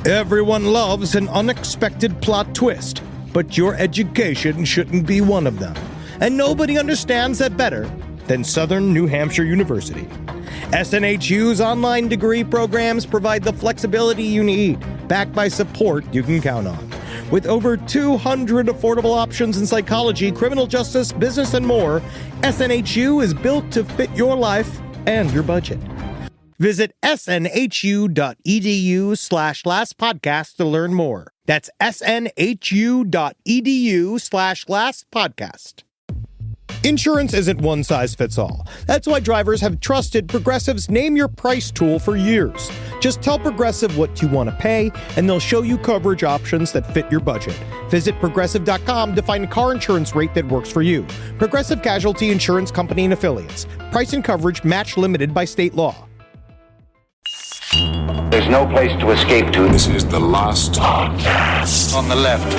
Everyone loves an unexpected plot twist, but your education shouldn't be one of them. And nobody understands that better than Southern New Hampshire University. SNHU's online degree programs provide the flexibility you need, backed by support you can count on. With over 200 affordable options in psychology, criminal justice, business, and more, SNHU is built to fit your life and your budget. Visit snhu.edu/lastpodcast to learn more. That's snhu.edu/lastpodcast. Insurance isn't one size fits all. That's why drivers have trusted Progressive's Name Your Price tool for years. Just tell Progressive what you want to pay, and they'll show you coverage options that fit your budget. Visit Progressive.com to find a car insurance rate that works for you. Progressive Casualty Insurance Company and Affiliates. Price and coverage match limited by state law. There's no place to escape to. This is the last podcast. On the left.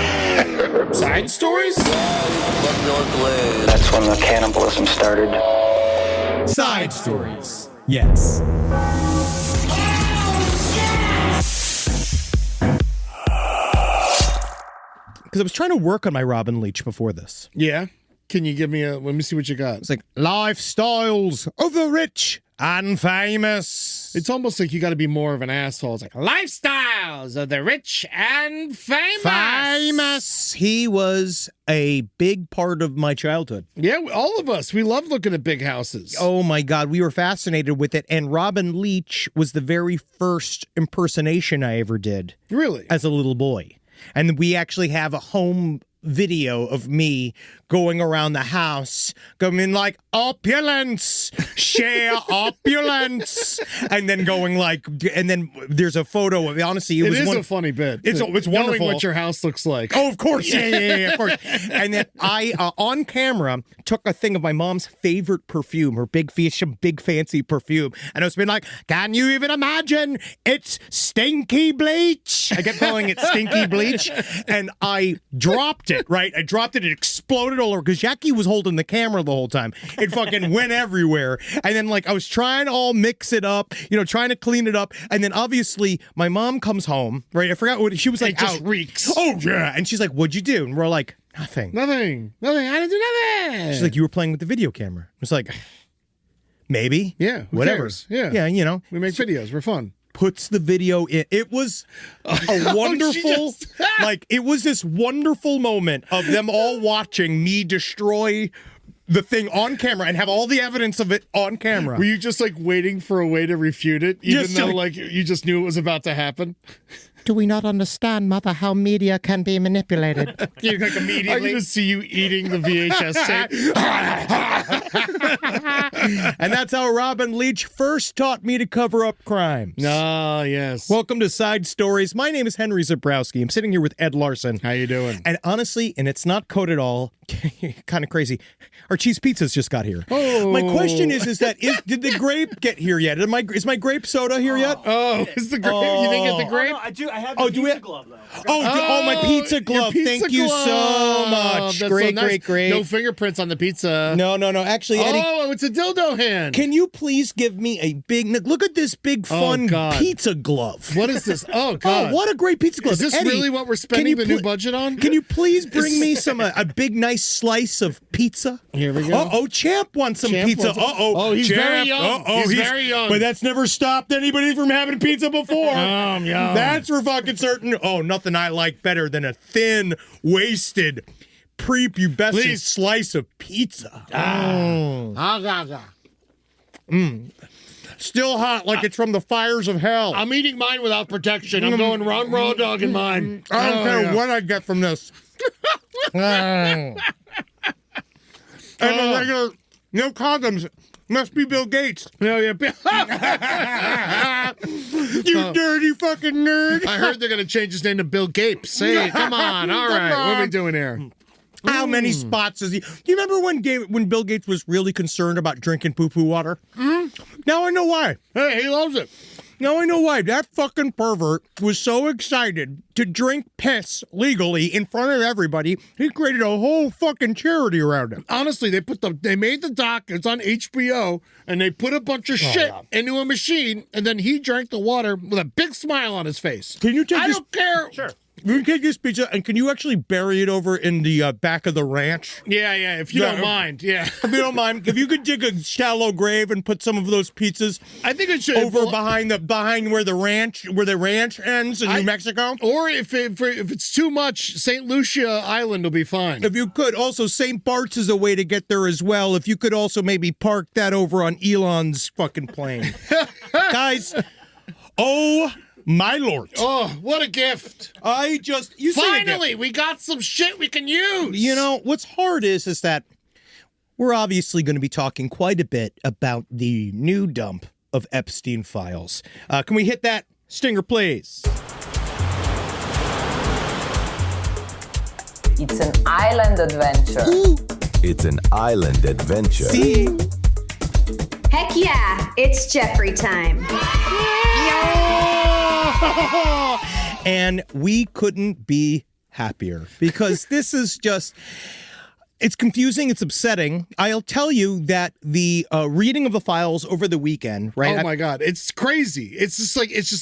Side stories? That's when the cannibalism started. Side stories. Yes. Because I was trying to work on my Robin Leach before this. Yeah? Can you give me let me see what you got. It's like, lifestyles of the rich and famous. It's almost like you got to be more of an asshole. It's like, lifestyles of the rich and famous. Famous. He was a big part of my childhood. Yeah, all of us. We love looking at big houses. Oh, my God. We were fascinated with it. And Robin Leach was the very first impersonation I ever did. Really? As a little boy. And we actually have a home video of me going around the house, going like, opulence, share opulence, and then going like, and then there's a photo of, honestly, it was a funny bit. It's wonderful. Knowing what your house looks like. Oh, of course. Yeah, of course. And then I, on camera, took a thing of my mom's favorite perfume, her big fancy perfume. And I was being like, can you even imagine? It's stinky bleach. I kept calling it stinky bleach. And I dropped it, right? I dropped it. It exploded all over because Jackie was holding the camera the whole time. It fucking went everywhere. And then, like, I was trying to all mix it up, trying to clean it up. And then, obviously, my mom comes home, right? I forgot what she was like. It just out. Reeks. Oh, yeah. And she's like, what'd you do? And we're like, Nothing. I didn't do nothing. She's like, you were playing with the video camera. It's like, maybe. Yeah. Whatever. Cares? Yeah. Yeah, We make videos. We're fun. Puts the video in. It was a wonderful, it was this wonderful moment of them all watching me destroy the thing on camera and have all the evidence of it on camera. Were you just like waiting for a way to refute it, even though you just knew it was about to happen? Do we not understand, Mother, how media can be manipulated? You like immediately. I can just see you eating the VHS tape. And that's how Robin Leach first taught me to cover up crimes. Ah, yes. Welcome to Side Stories. My name is Henry Zabrowski. I'm sitting here with Ed Larson. How you doing? And honestly, and it's not code at all, kind of crazy, our cheese pizzas just got here. Oh. My question is did the grape get here yet? Is my grape soda here yet? Oh, is the grape? You didn't get the grape? Oh, no, I have the pizza glove, though. My pizza glove. Thank you so much. That's Great, so nice. great. No fingerprints on the pizza. No. Actually, Eddie. Oh, it's a dildo hand. Can you please give me a big, look at this big, fun pizza glove. What is this? Oh, God. Oh, what a great pizza glove. Is this Eddie, really what we're spending the new budget on? Can you please bring me a big, nice slice of pizza? Here we go. Uh-oh, Champ wants some pizza. Oh, he's Champ. very young. He's very young. But that's never stopped anybody from having pizza before. Yum. That's for fucking certain. Oh, nothing I like better than a thin, wasted, prepubescent slice of pizza. Still hot like it's from the fires of hell. I'm eating mine without protection. I'm going raw dog in mine. I don't care what I get from this. And the regular, no condoms. Must be Bill Gates. No, yeah. You dirty fucking nerd. I heard they're going to change his name to Bill Gapes. Hey, come on. All right. What are we doing here? How many spots is he? Do you remember when Bill Gates was really concerned about drinking poo-poo water? Mm-hmm. Now I know why. Hey, he loves it. Now I know why. That fucking pervert was so excited to drink piss legally in front of everybody, he created a whole fucking charity around it. Honestly, they made the doc, it's on HBO, and they put a bunch of shit into a machine, and then he drank the water with a big smile on his face. Can you take I don't care. Sure. You can take this pizza, and can you actually bury it over in the back of the ranch? Yeah, if you don't mind. Yeah. If you don't mind, if you could dig a shallow grave and put some of those pizzas I think it should over behind where the ranch ends in New Mexico. Or if it's too much, St. Lucia Island will be fine. If you could, also St. Bart's is a way to get there as well. If you could also maybe park that over on Elon's fucking plane. Guys, oh my Lord. Oh, what a gift. Finally, we got some shit we can use. You know, what's hard is that we're obviously going to be talking quite a bit about the new dump of Epstein files. Can we hit that stinger, please? It's an island adventure. It's an island adventure. See? Heck yeah, it's Jeffrey time. And we couldn't be happier because this is just, it's confusing, it's upsetting. I'll tell you that the reading of the files over the weekend, right? Oh my God, it's crazy. It's just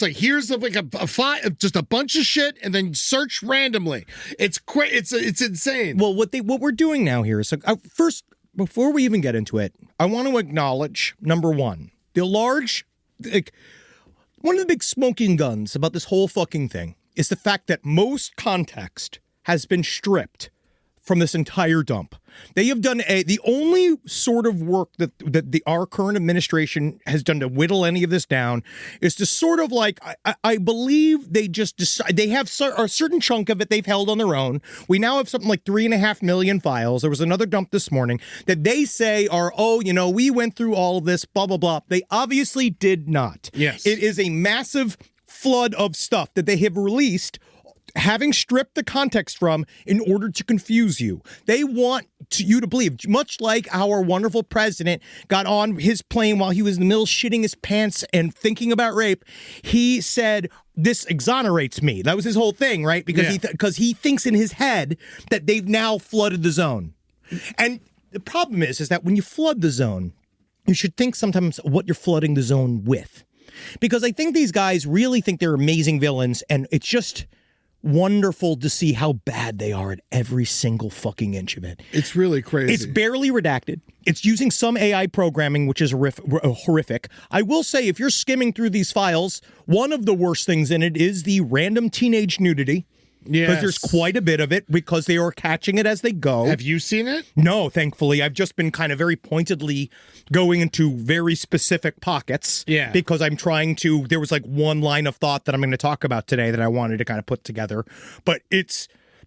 like here's like a file, just a bunch of shit, and then search randomly. It's insane. Well, what we're doing now here is first, before we even get into it, I want to acknowledge number one, one of the big smoking guns about this whole fucking thing is the fact that most context has been stripped from this entire dump. They have done the only sort of work that our current administration has done to whittle any of this down is to sort of like, I believe they just decide, they have a certain chunk of it they've held on their own. We now have something like 3.5 million files. There was another dump this morning that they say are, we went through all of this, blah, blah, blah. They obviously did not. Yes. It is a massive flood of stuff that they have released, having stripped the context from in order to confuse you. They want you to believe, much like our wonderful president got on his plane while he was in the middle shitting his pants and thinking about rape. He said, this exonerates me. That was his whole thing, right? Because he thinks in his head that they've now flooded the zone. And the problem is that when you flood the zone, you should think sometimes what you're flooding the zone with. Because I think these guys really think they're amazing villains, and it's just wonderful to see how bad they are at every single fucking inch of it. It's really crazy. It's barely redacted. It's using some AI programming, which is horrific. I will say, if you're skimming through these files, one of the worst things in it is the random teenage nudity. Yes. Because there's quite a bit of it because they are catching it as they go. Have you seen it? No, thankfully. I've just been kind of very pointedly going into very specific pockets. Yeah. Because there was like one line of thought that I'm going to talk about today that I wanted to kind of put together. But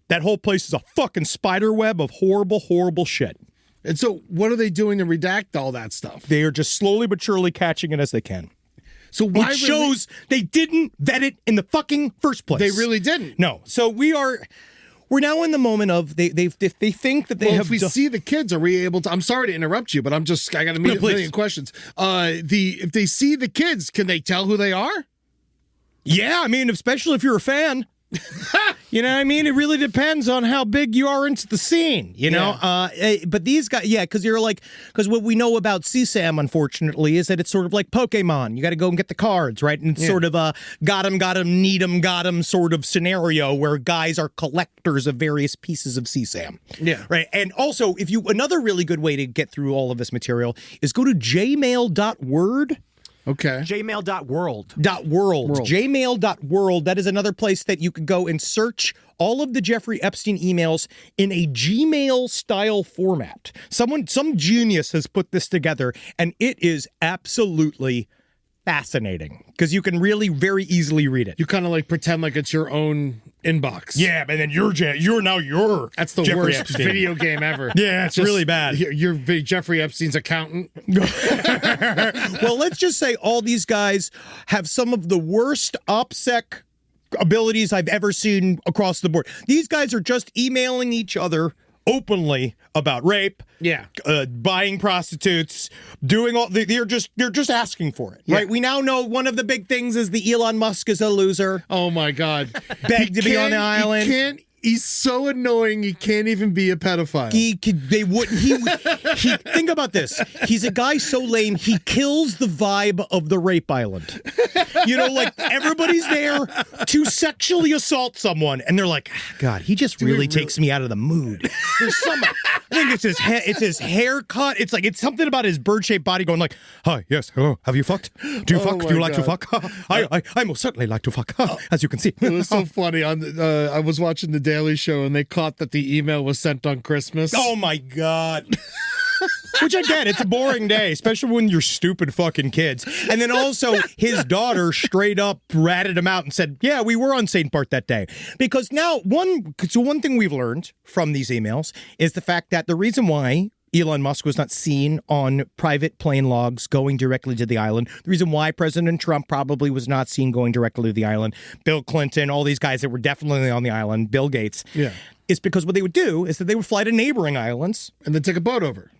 that whole place is a fucking spider web of horrible, horrible shit. And so what are they doing to redact all that stuff? They are just slowly but surely catching it as they can. So why Which shows they didn't vet it in the fucking first place. They really didn't. No. So we're now in the moment of they think that they have. If we see the kids, are we able to? I'm sorry to interrupt you, but I got a million questions. If they see the kids, can they tell who they are? Yeah, I mean, especially if you're a fan. You know what I mean? It really depends on how big you are into the scene, you know? Yeah. But these guys, because what we know about CSAM, unfortunately, is that it's sort of like Pokemon. You got to go and get the cards, right? And it's sort of a got 'em, need 'em sort of scenario where guys are collectors of various pieces of CSAM. Yeah. Right. And also, another really good way to get through all of this material is go to jmail.word. Okay. Jmail.world. Jmail.world. That is another place that you could go and search all of the Jeffrey Epstein emails in a Gmail style format. Some genius has put this together, and it is absolutely fascinating because you can really very easily read it. You kind of like pretend like it's your own inbox. Yeah, and then you're now that's the Jeffrey worst Epstein. Video game ever. Yeah, it's really bad. You're Jeffrey Epstein's accountant. Well, let's just say all these guys have some of the worst OPSEC abilities I've ever seen across the board. These guys are just emailing each other openly about rape, Yeah. buying prostitutes, doing all. They're just asking for it, right? We now know one of the big things is the Elon Musk is a loser. Oh my God. Begged to be on the island. He can't. He's so annoying. He can't even be a pedophile. Think about this. He's a guy so lame, he kills the vibe of the rape island. You know, like everybody's there to sexually assault someone, and they're like, God, he just really takes me out of the mood. There's some, I think it's his haircut. It's something about his bird-shaped body going like, hi, yes, hello, have you fucked? Do you fuck? Do you like to fuck? I most certainly like to fuck, as you can see. It was so funny. I was watching the Daily Show, and they caught that the email was sent on Christmas. Oh my God. Which I get, it's a boring day, especially when you're stupid fucking kids. And then also his daughter straight up ratted him out and said, yeah, we were on St. Bart that day. Because now one thing we've learned from these emails is the fact that the reason why Elon Musk was not seen on private plane logs going directly to the island. The reason why President Trump probably was not seen going directly to the island, Bill Clinton, all these guys that were definitely on the island, Bill Gates, is because what they would do is that they would fly to neighboring islands. And then take a boat over.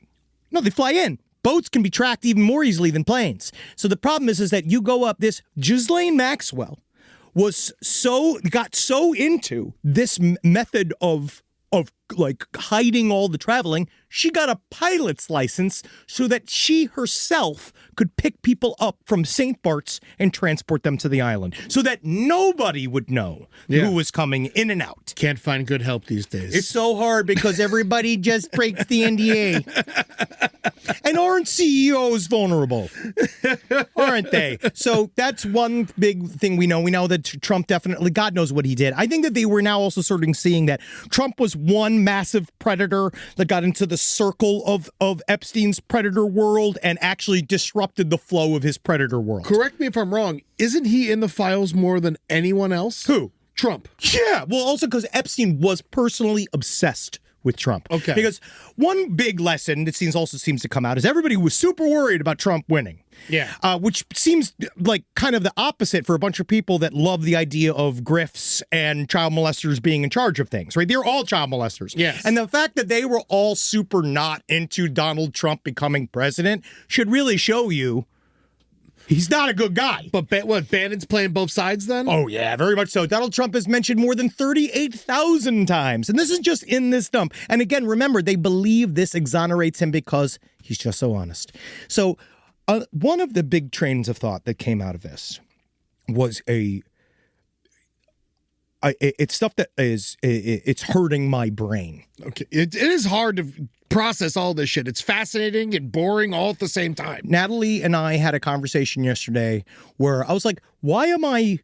No, they fly in. Boats can be tracked even more easily than planes. So the problem is that you go up this, Ghislaine Maxwell got so into this method of like hiding all the traveling, she got a pilot's license so that she herself could pick people up from St. Bart's and transport them to the island so that nobody would know who was coming in and out. Can't find good help these days. It's so hard because everybody just breaks the NDA. And aren't CEOs vulnerable? Aren't they? So that's one big thing we know. We know that Trump definitely, God knows what he did. I think that they were now also sort of seeing that Trump was one massive predator that got into the circle of Epstein's predator world and actually disrupted the flow of his predator world. Correct me if I'm wrong. Isn't he in the files more than anyone else? Who? Trump. Yeah. Well, also because Epstein was personally obsessed with Trump. Okay. Because one big lesson that seems to come out is everybody was super worried about Trump winning. Yeah. Which seems like kind of the opposite for a bunch of people that love the idea of grifts and child molesters being in charge of things, right? They're all child molesters. Yes. And the fact that they were all super not into Donald Trump becoming president should really show you he's not a good guy. But what, Bannon's playing both sides then? Oh, yeah, very much so. Donald Trump is mentioned more than 38,000 times. And this is just in this dump. And again, remember, they believe this exonerates him because he's just so honest. So one of the big trains of thought that came out of this was it's stuff that it's hurting my brain. Okay. It is hard to process all this shit. It's fascinating and boring all at the same time. Natalie and I had a conversation yesterday where I was like, why am I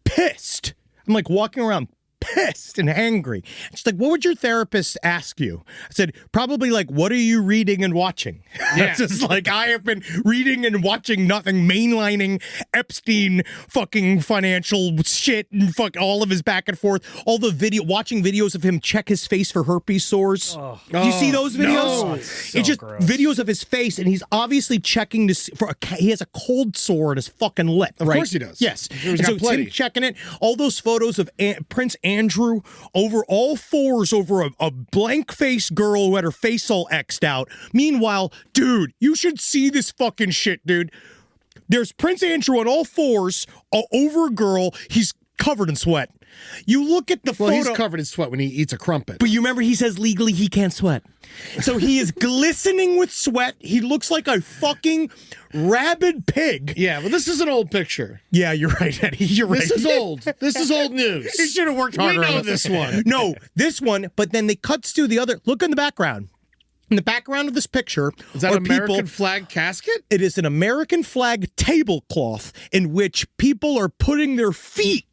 pissed? I'm like walking around pissed and angry. She's like, what would your therapist ask you? I said, probably like, what are you reading and watching? Yeah. It's just like, I have been reading and watching nothing, mainlining Epstein fucking financial shit and fuck all of his back and forth, all the watching videos of him check his face for herpes sores. Oh. Do you see those videos? No. It's just videos of his face, and he's obviously checking this he has a cold sore at his fucking lip. Of right? course he does. Yes. He's And got so it's plenty. him checking it. All those photos of Prince Andrew over all fours over a blank-faced girl who had her face all X'd out. Meanwhile, dude, you should see this fucking shit, dude. There's Prince Andrew on all fours over a girl. He's covered in sweat. You look at the photo. Well, he's covered in sweat when he eats a crumpet. But you remember he says legally he can't sweat. So he is glistening with sweat. He looks like a fucking rabid pig. Yeah, well, this is an old picture. Yeah, you're right, Eddie. You're right. This is old. This is old news. He should have worked harder. We know on this one. No, this one, but then they cuts to the other. Look in the background. In the background of this picture Is that are an American people, flag casket? It is an American flag tablecloth in which people are putting their feet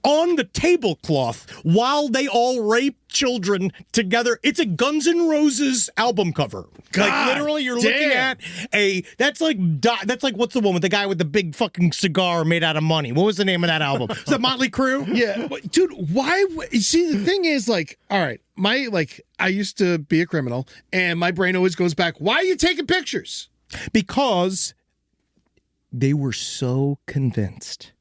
on the tablecloth while they all rape children together. It's a Guns N' Roses album cover. God like literally, you're looking damn. at that's like what's the one with the guy with the big fucking cigar made out of money? What was the name of that album? Is that Motley Crue? Yeah, but, dude. Why? You see, the thing is, like, all right, I used to be a criminal, and my brain always goes back. Why are you taking pictures? Because they were so convinced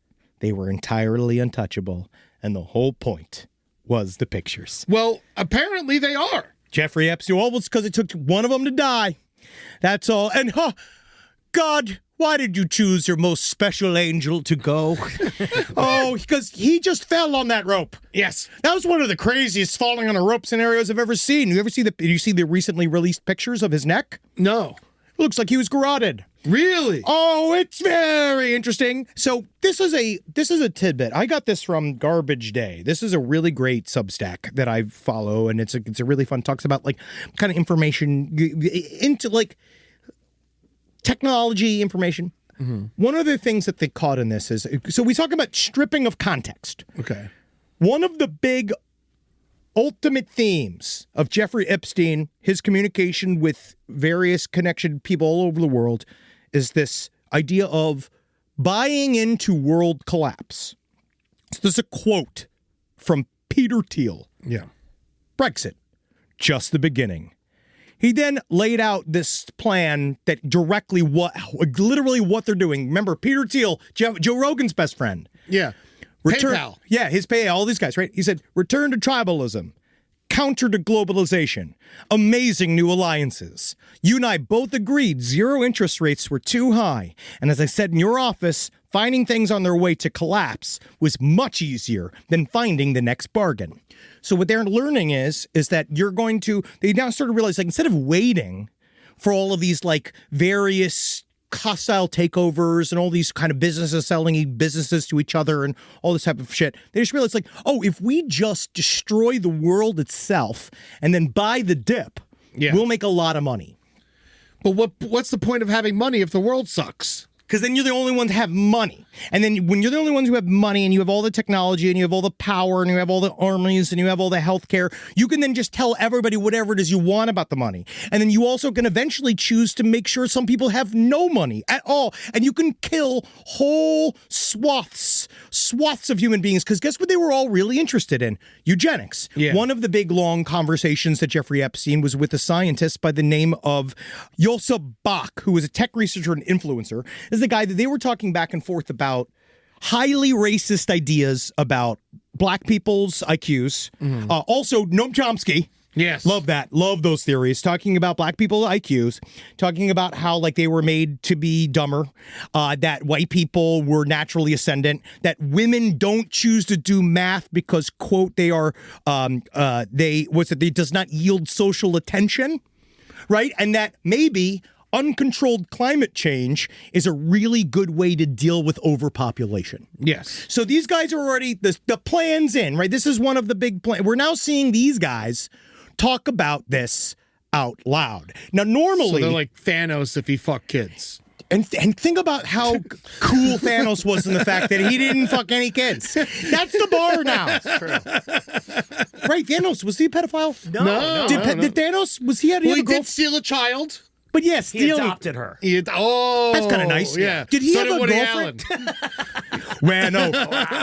they were entirely untouchable, and the whole point was the pictures. Well, apparently they are. Jeffrey Epstein. Well, it's because it took one of them to die. That's all. And, God, why did you choose your most special angel to go? Oh, because he just fell on that rope. Yes. That was one of the craziest falling on a rope scenarios I've ever seen. Did you see the recently released pictures of his neck? No. Looks like he was garroted. Really? Oh, it's very interesting. So this is a tidbit. I got this from Garbage Day. This is a really great Substack that I follow, and it's a really fun. Talks about like kind of information into like technology information. Mm-hmm. One of the things that they caught in this is, so we talk about stripping of context. Okay. One of the big ultimate themes of Jeffrey Epstein, his communication with various connected people all over the world, is this idea of buying into world collapse. So there's a quote from Peter Thiel. Yeah. Brexit, just the beginning. He then laid out this plan that literally what they're doing. Remember, Peter Thiel, Joe Rogan's best friend. Yeah. PayPal. Yeah, his PayPal, all these guys, right? He said, return to tribalism, counter to globalization, amazing new alliances. You and I both agreed zero interest rates were too high. And as I said in your office, finding things on their way to collapse was much easier than finding the next bargain. So what they're learning is that they now start to realize, like, instead of waiting for all of these like various hostile takeovers and all these kind of businesses selling businesses to each other and all this type of shit, they just realize, like, oh, if we just destroy the world itself and then buy the dip, we'll make a lot of money. But what's the point of having money if the world sucks? Because then you're the only ones who have money. And then when you're the only ones who have money and you have all the technology and you have all the power and you have all the armies and you have all the healthcare, you can then just tell everybody whatever it is you want about the money. And then you also can eventually choose to make sure some people have no money at all. And you can kill whole swaths of human beings. Because guess what they were all really interested in? Eugenics. Yeah. One of the big, long conversations that Jeffrey Epstein was with a scientist by the name of Yosef Bach, who was a tech researcher and influencer. Is the guy that they were talking back and forth about highly racist ideas about black people's IQs. Mm-hmm. Also, Noam Chomsky. Yes. Love that. Love those theories. Talking about black people's IQs. Talking about how, like, they were made to be dumber. That white people were naturally ascendant. That women don't choose to do math because, quote, they does not yield social attention. Right? And that maybe uncontrolled climate change is a really good way to deal with overpopulation. Yes. So these guys are already, the plan's in, right? This is one of the big plans. We're now seeing these guys talk about this out loud. Now, normally... So they're like Thanos if he fucked kids. And think about how cool Thanos was in the fact that he didn't fuck any kids. That's the bar now. That's true. Right, Thanos, was he a pedophile? No. Did Thanos, was he... Well, he did steal a child. But yes, he adopted her. That's kind of nice. Yeah. Did he so have a Woody girlfriend? Well, no.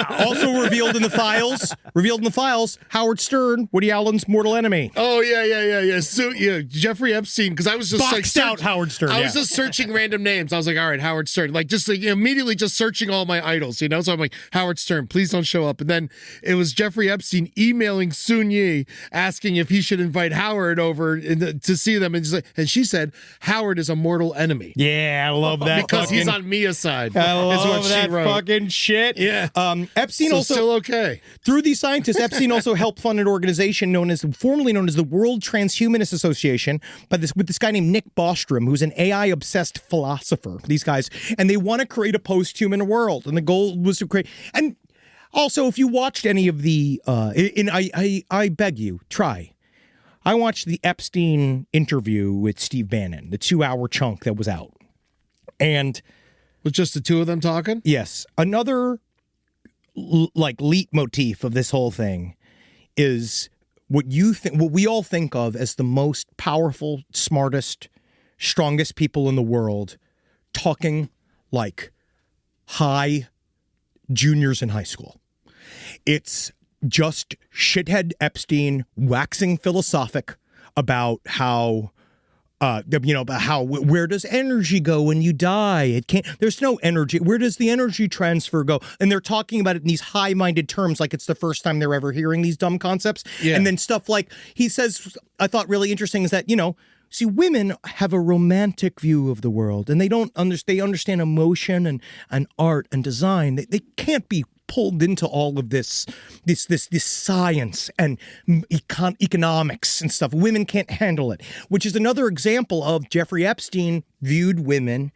Also revealed in the files, Howard Stern, Woody Allen's mortal enemy. Oh, yeah. So, Jeffrey Epstein, because I was just boxed out Howard Stern. I was just searching random names. I was like, all right, Howard Stern. Like, just like, immediately just searching all my idols, So I'm like, Howard Stern, please don't show up. And then it was Jeffrey Epstein emailing Sun Yi asking if he should invite Howard over to see them. And she said, Howard is a mortal enemy. Yeah, I love that. Because he's on Mia's side. I love is what that she wrote. fucking shit. Yeah. Epstein so also still okay. Through these scientists, Epstein also helped fund an organization formerly known as the World Transhumanist Association, with this guy named Nick Bostrom, who's an AI obsessed philosopher. These guys, and they want to create a post-human world, and the goal was to create. And also, if you watched any of the, I beg you, try. I watched the Epstein interview with Steve Bannon, the 2-hour chunk that was out. And with just the two of them talking? Yes. Another leitmotif of this whole thing is what we all think of as the most powerful, smartest, strongest people in the world talking like high juniors in high school. It's just shithead Epstein waxing philosophic about how about where does energy go when you die? It can't. There's no energy. Where does the energy transfer go? And they're talking about it in these high-minded terms, like it's the first time they're ever hearing these dumb concepts. Yeah. And then stuff like he says, I thought really interesting is that see, women have a romantic view of the world, and they don't understand. They understand emotion and art and design. They can't be pulled into all of this science and economics and stuff. Women can't handle it, which is another example of Jeffrey Epstein viewed women,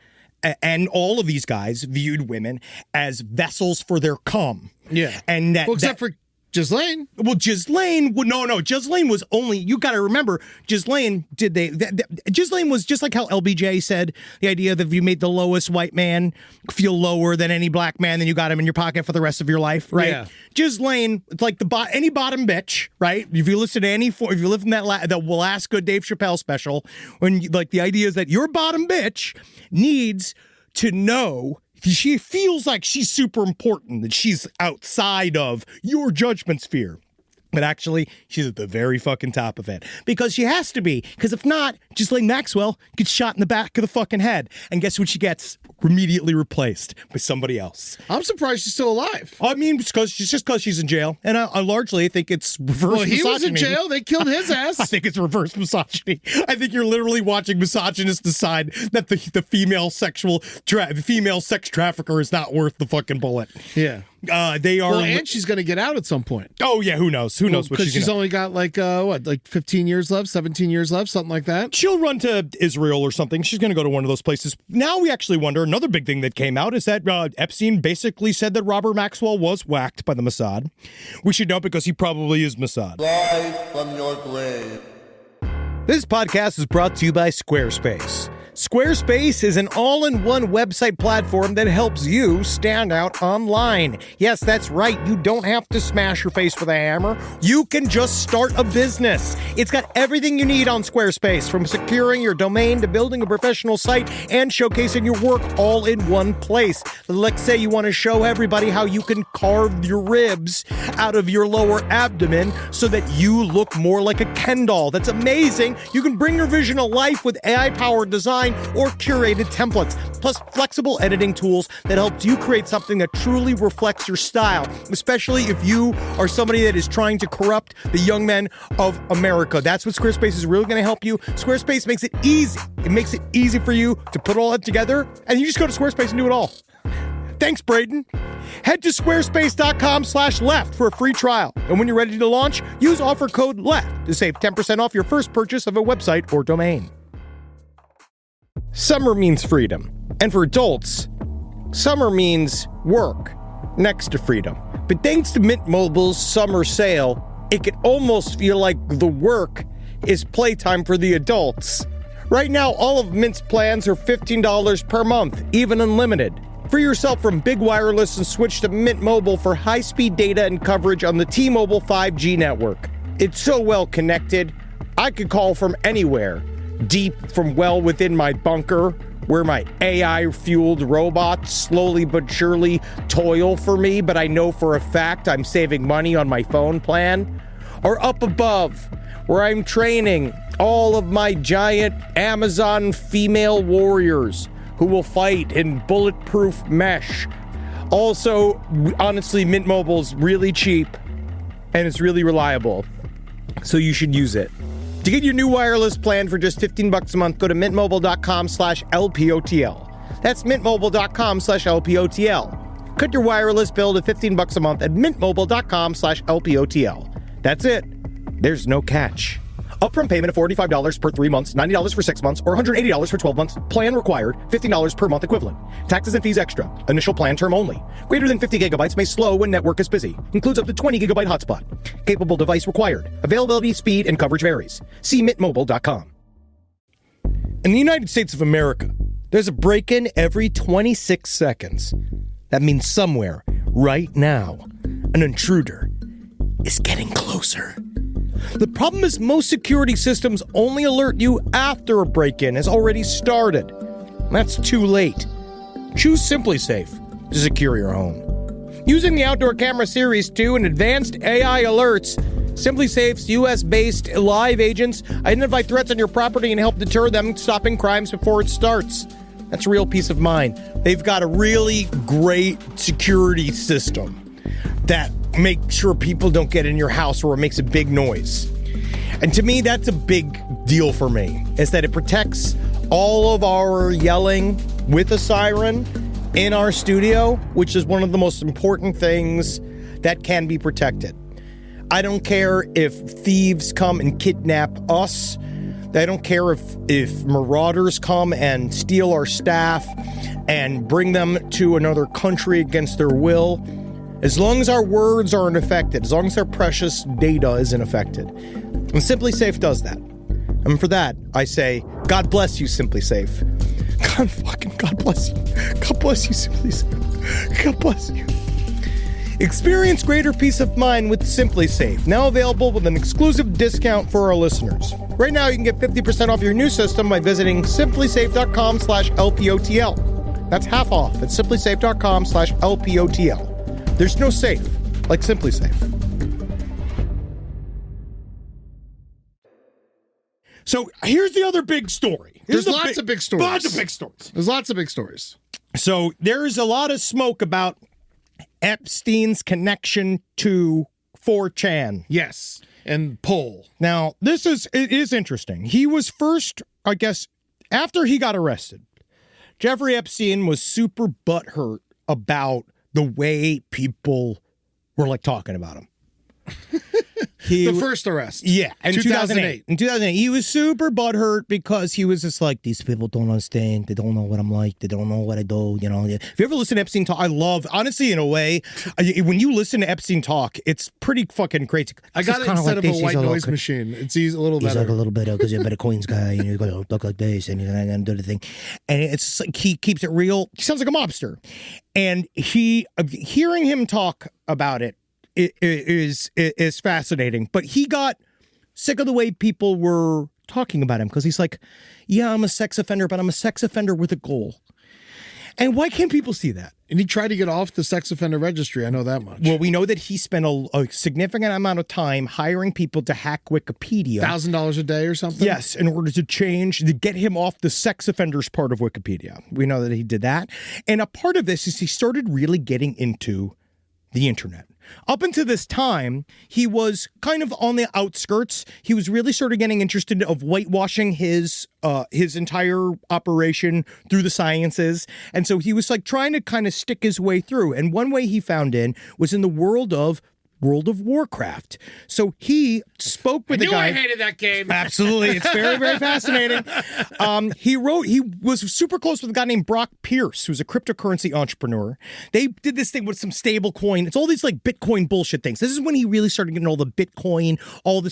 and all of these guys viewed women as vessels for their cum. Yeah. And except for Ghislaine. Well, Ghislaine, Ghislaine was only, you got to remember, Ghislaine Ghislaine was just like how LBJ said, the idea that if you made the lowest white man feel lower than any black man, then you got him in your pocket for the rest of your life, right? Yeah. Ghislaine, it's like any bottom bitch, right? If you listen to if you live in that last good Dave Chappelle special, when the idea is that your bottom bitch needs to know, she feels like she's super important, that she's outside of your judgment sphere. But actually, she's at the very fucking top of it. Because she has to be. Because if not, Ghislaine Maxwell gets shot in the back of the fucking head. And guess what she gets? Immediately replaced by somebody else. I'm surprised she's still alive. I mean, because she's in jail. And I largely think it's reverse misogyny. Well, he was in jail. They killed his ass. I think it's reverse misogyny. I think you're literally watching misogynists decide that the female sex trafficker is not worth the fucking bullet. Yeah. They are. Well, and she's going to get out at some point. Oh yeah, who knows? Who knows what because she's only got like 15 years left, 17 years left, something like that. She'll run to Israel or something. She's going to go to one of those places. Now we actually wonder. Another big thing that came out is that Epstein basically said that Robert Maxwell was whacked by the Mossad. We should know because he probably is Mossad. Rise from your grave. This podcast is brought to you by Squarespace. Squarespace is an all-in-one website platform that helps you stand out online. Yes, that's right. You don't have to smash your face with a hammer. You can just start a business. It's got everything you need on Squarespace, from securing your domain to building a professional site and showcasing your work all in one place. Let's say you want to show everybody how you can carve your ribs out of your lower abdomen so that you look more like a Ken doll. That's amazing. You can bring your vision to life with AI-powered design or curated templates, plus flexible editing tools that helps you create something that truly reflects your style, especially if you are somebody that is trying to corrupt the young men of America. That's what Squarespace is really going to help you. Squarespace makes it easy. It makes it easy for you to put all that together, and you just go to Squarespace and do it all. Thanks, Braden. Head to squarespace.com/left for a free trial. And when you're ready to launch, use offer code LEFT to save 10% off your first purchase of a website or domain. Summer means freedom. And for adults, summer means work next to freedom. But thanks to Mint Mobile's summer sale, it can almost feel like the work is playtime for the adults. Right now, all of Mint's plans are $15 per month, even unlimited. Free yourself from big wireless and switch to Mint Mobile for high-speed data and coverage on the T-Mobile 5G network. It's so well connected, I could call from anywhere. Deep from well within my bunker, where my AI-fueled robots slowly but surely toil for me, but I know for a fact I'm saving money on my phone plan. Or up above, where I'm training all of my giant Amazon female warriors who will fight in bulletproof mesh. Also, honestly, Mint Mobile's really cheap and it's really reliable, so you should use it. To get your new wireless plan for just $15 a month, go to mintmobile.com/LPOTL. That's mintmobile.com/LPOTL. Cut your wireless bill to $15 a month at mintmobile.com/LPOTL. That's it. There's no catch. Upfront payment of $45 per 3 months, $90 for 6 months, or $180 for 12 months. Plan required, $15 per month equivalent. Taxes and fees extra. Initial plan term only. Greater than 50 gigabytes may slow when network is busy. Includes up to 20 gigabyte hotspot. Capable device required. Availability, speed, and coverage varies. See mintmobile.com. In the United States of America, there's a break-in every 26 seconds. That means somewhere, right now, an intruder is getting closer. The problem is most security systems only alert you after a break-in has already started. That's too late. Choose SimpliSafe to secure your home. Using the Outdoor Camera Series 2 and advanced AI alerts, Simply Safe's U.S.-based live agents identify threats on your property and help deter them, stopping crimes before it starts. That's real peace of mind. They've got a really great security system that makes sure people don't get in your house or it makes a big noise. And to me, that's a big deal for me, is that it protects all of our yelling with a siren in our studio, which is one of the most important things that can be protected. I don't care if thieves come and kidnap us. I don't care if marauders come and steal our staff and bring them to another country against their will. As long as our words aren't affected, as long as our precious data isn't affected. And Simply Safe does that. And for that, I say, God bless you, Simply Safe. God bless you. God bless you, Simply Safe. God bless you. Experience greater peace of mind with Simply Safe, now available with an exclusive discount for our listeners. Right now, you can get 50% off your new system by visiting simplysafe.com/LPOTL. That's half off at simplysafe.com/LPOTL. There's no safe like Simply Safe. So here's the other big story. There's lots of big stories. Lots of big stories. There's lots of big stories. So there's a lot of smoke about Epstein's connection to 4chan. Yes. And poll. Now, it is interesting. He was first, I guess, after he got arrested, Jeffrey Epstein was super butthurt about the way people were like talking about him. The first arrest. Yeah, in 2008. In 2008, he was super butthurt because he was just like, these people don't understand. They don't know what I'm like. They don't know what I do. You know, if you ever listen to Epstein talk, I love, honestly, in a way, when you listen to Epstein talk, it's pretty fucking crazy. I got it instead of a white noise machine. It's a little better. He's like a little bit because you're a better coins guy and you're going to look like this and you're going to do the thing. And it's like he keeps it real. He sounds like a mobster. And hearing him talk about it, is fascinating, but he got sick of the way people were talking about him because he's like, yeah, I'm a sex offender, but I'm a sex offender with a goal. And why can't people see that? And he tried to get off the sex offender registry. I know that much. Well, we know that he spent a significant amount of time hiring people to hack Wikipedia. $1,000 a day or something? Yes, in order to get him off the sex offenders part of Wikipedia. We know that he did that. And a part of this is he started really getting into the internet. Up until this time, he was kind of on the outskirts. He was really sort of getting interested of whitewashing his entire operation through the sciences. And so he was like trying to kind of stick his way through. And one way he found in was in the World of Warcraft. So he spoke with the guy. I hated that game. Absolutely. It's very, very fascinating. He was super close with a guy named Brock Pierce, who's a cryptocurrency entrepreneur. They did this thing with some stable coin. It's all these like Bitcoin bullshit things. This is when he really started getting all the Bitcoin, all of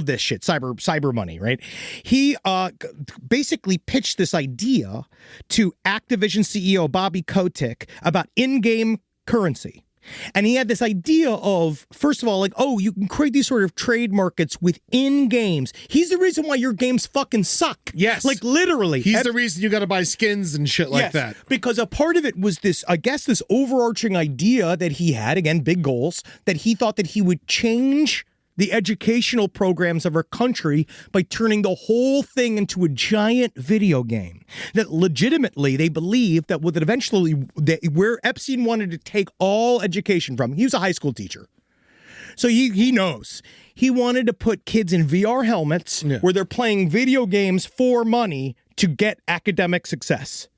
this shit, cyber money, right? He basically pitched this idea to Activision CEO Bobby Kotick about in-game currency. And he had this idea of, first of all, like, oh, you can create these sort of trade markets within games. He's the reason why your games fucking suck. Yes. Like, literally. He's the reason you got to buy skins and shit like that. Because a part of it was this, I guess, this overarching idea that he had, again, big goals, that he thought that he would change the educational programs of our country by turning the whole thing into a giant video game. That legitimately they believed that with it eventually, where Epstein wanted to take all education from, he was a high school teacher. So he knows. He wanted to put kids in VR helmets where they're playing video games for money to get academic success.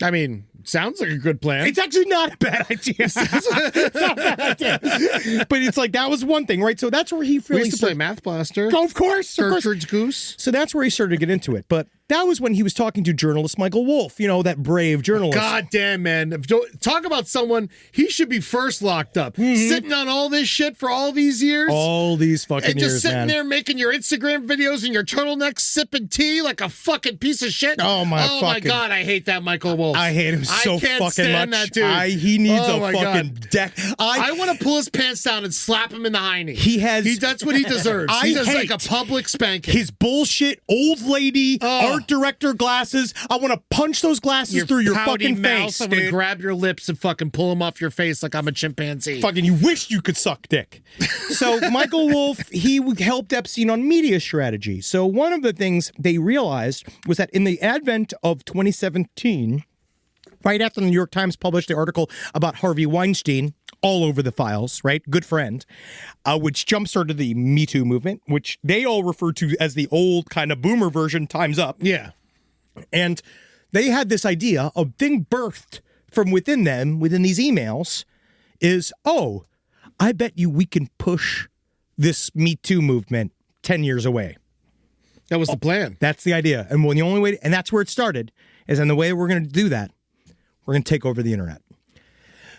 I mean, sounds like a good plan. It's actually not a bad idea. It's not a bad idea. But it's like, that was one thing, right? So that's where he really we used to play Math Blaster. Oh, of course. Gertrude's Goose. So that's where he started to get into it. But that was when he was talking to journalist Michael Wolff, you know, that brave journalist. God damn, man. Talk about someone, he should be first locked up. Mm-hmm. Sitting on all this shit for all these years. All these fucking years, and just sitting there making your Instagram videos in your turtleneck sipping tea like a fucking piece of shit. Oh, my God, I hate that Michael Wolff. I hate him so can't fucking stand much. that dude. He needs Oh a my fucking God. deck. I want to pull his pants down and slap him in the hiney. That's what he deserves. I He does hate like a public spanking. his bullshit old lady art director glasses. I want to punch those glasses through your pouty fucking mouth. face, I'm gonna dude. grab your lips and fucking pull them off your face like I'm a chimpanzee. Fucking, you wish you could suck dick. So Michael Wolff, he helped Epstein on media strategy. So one of the things they realized was that in the advent of 2017, right after the New York Times published the article about Harvey Weinstein, all over the files, right? Good friend, which jump-started the Me Too movement, which they all refer to as the old kind of boomer version, Time's Up. Yeah. And they had this idea, a thing birthed from within them, within these emails, is, oh, I bet you we can push this Me Too movement 10 years away. That was the plan. That's the idea. And when the only way, and that's where it started, is in the way we're going to do that, we're going to take over the internet.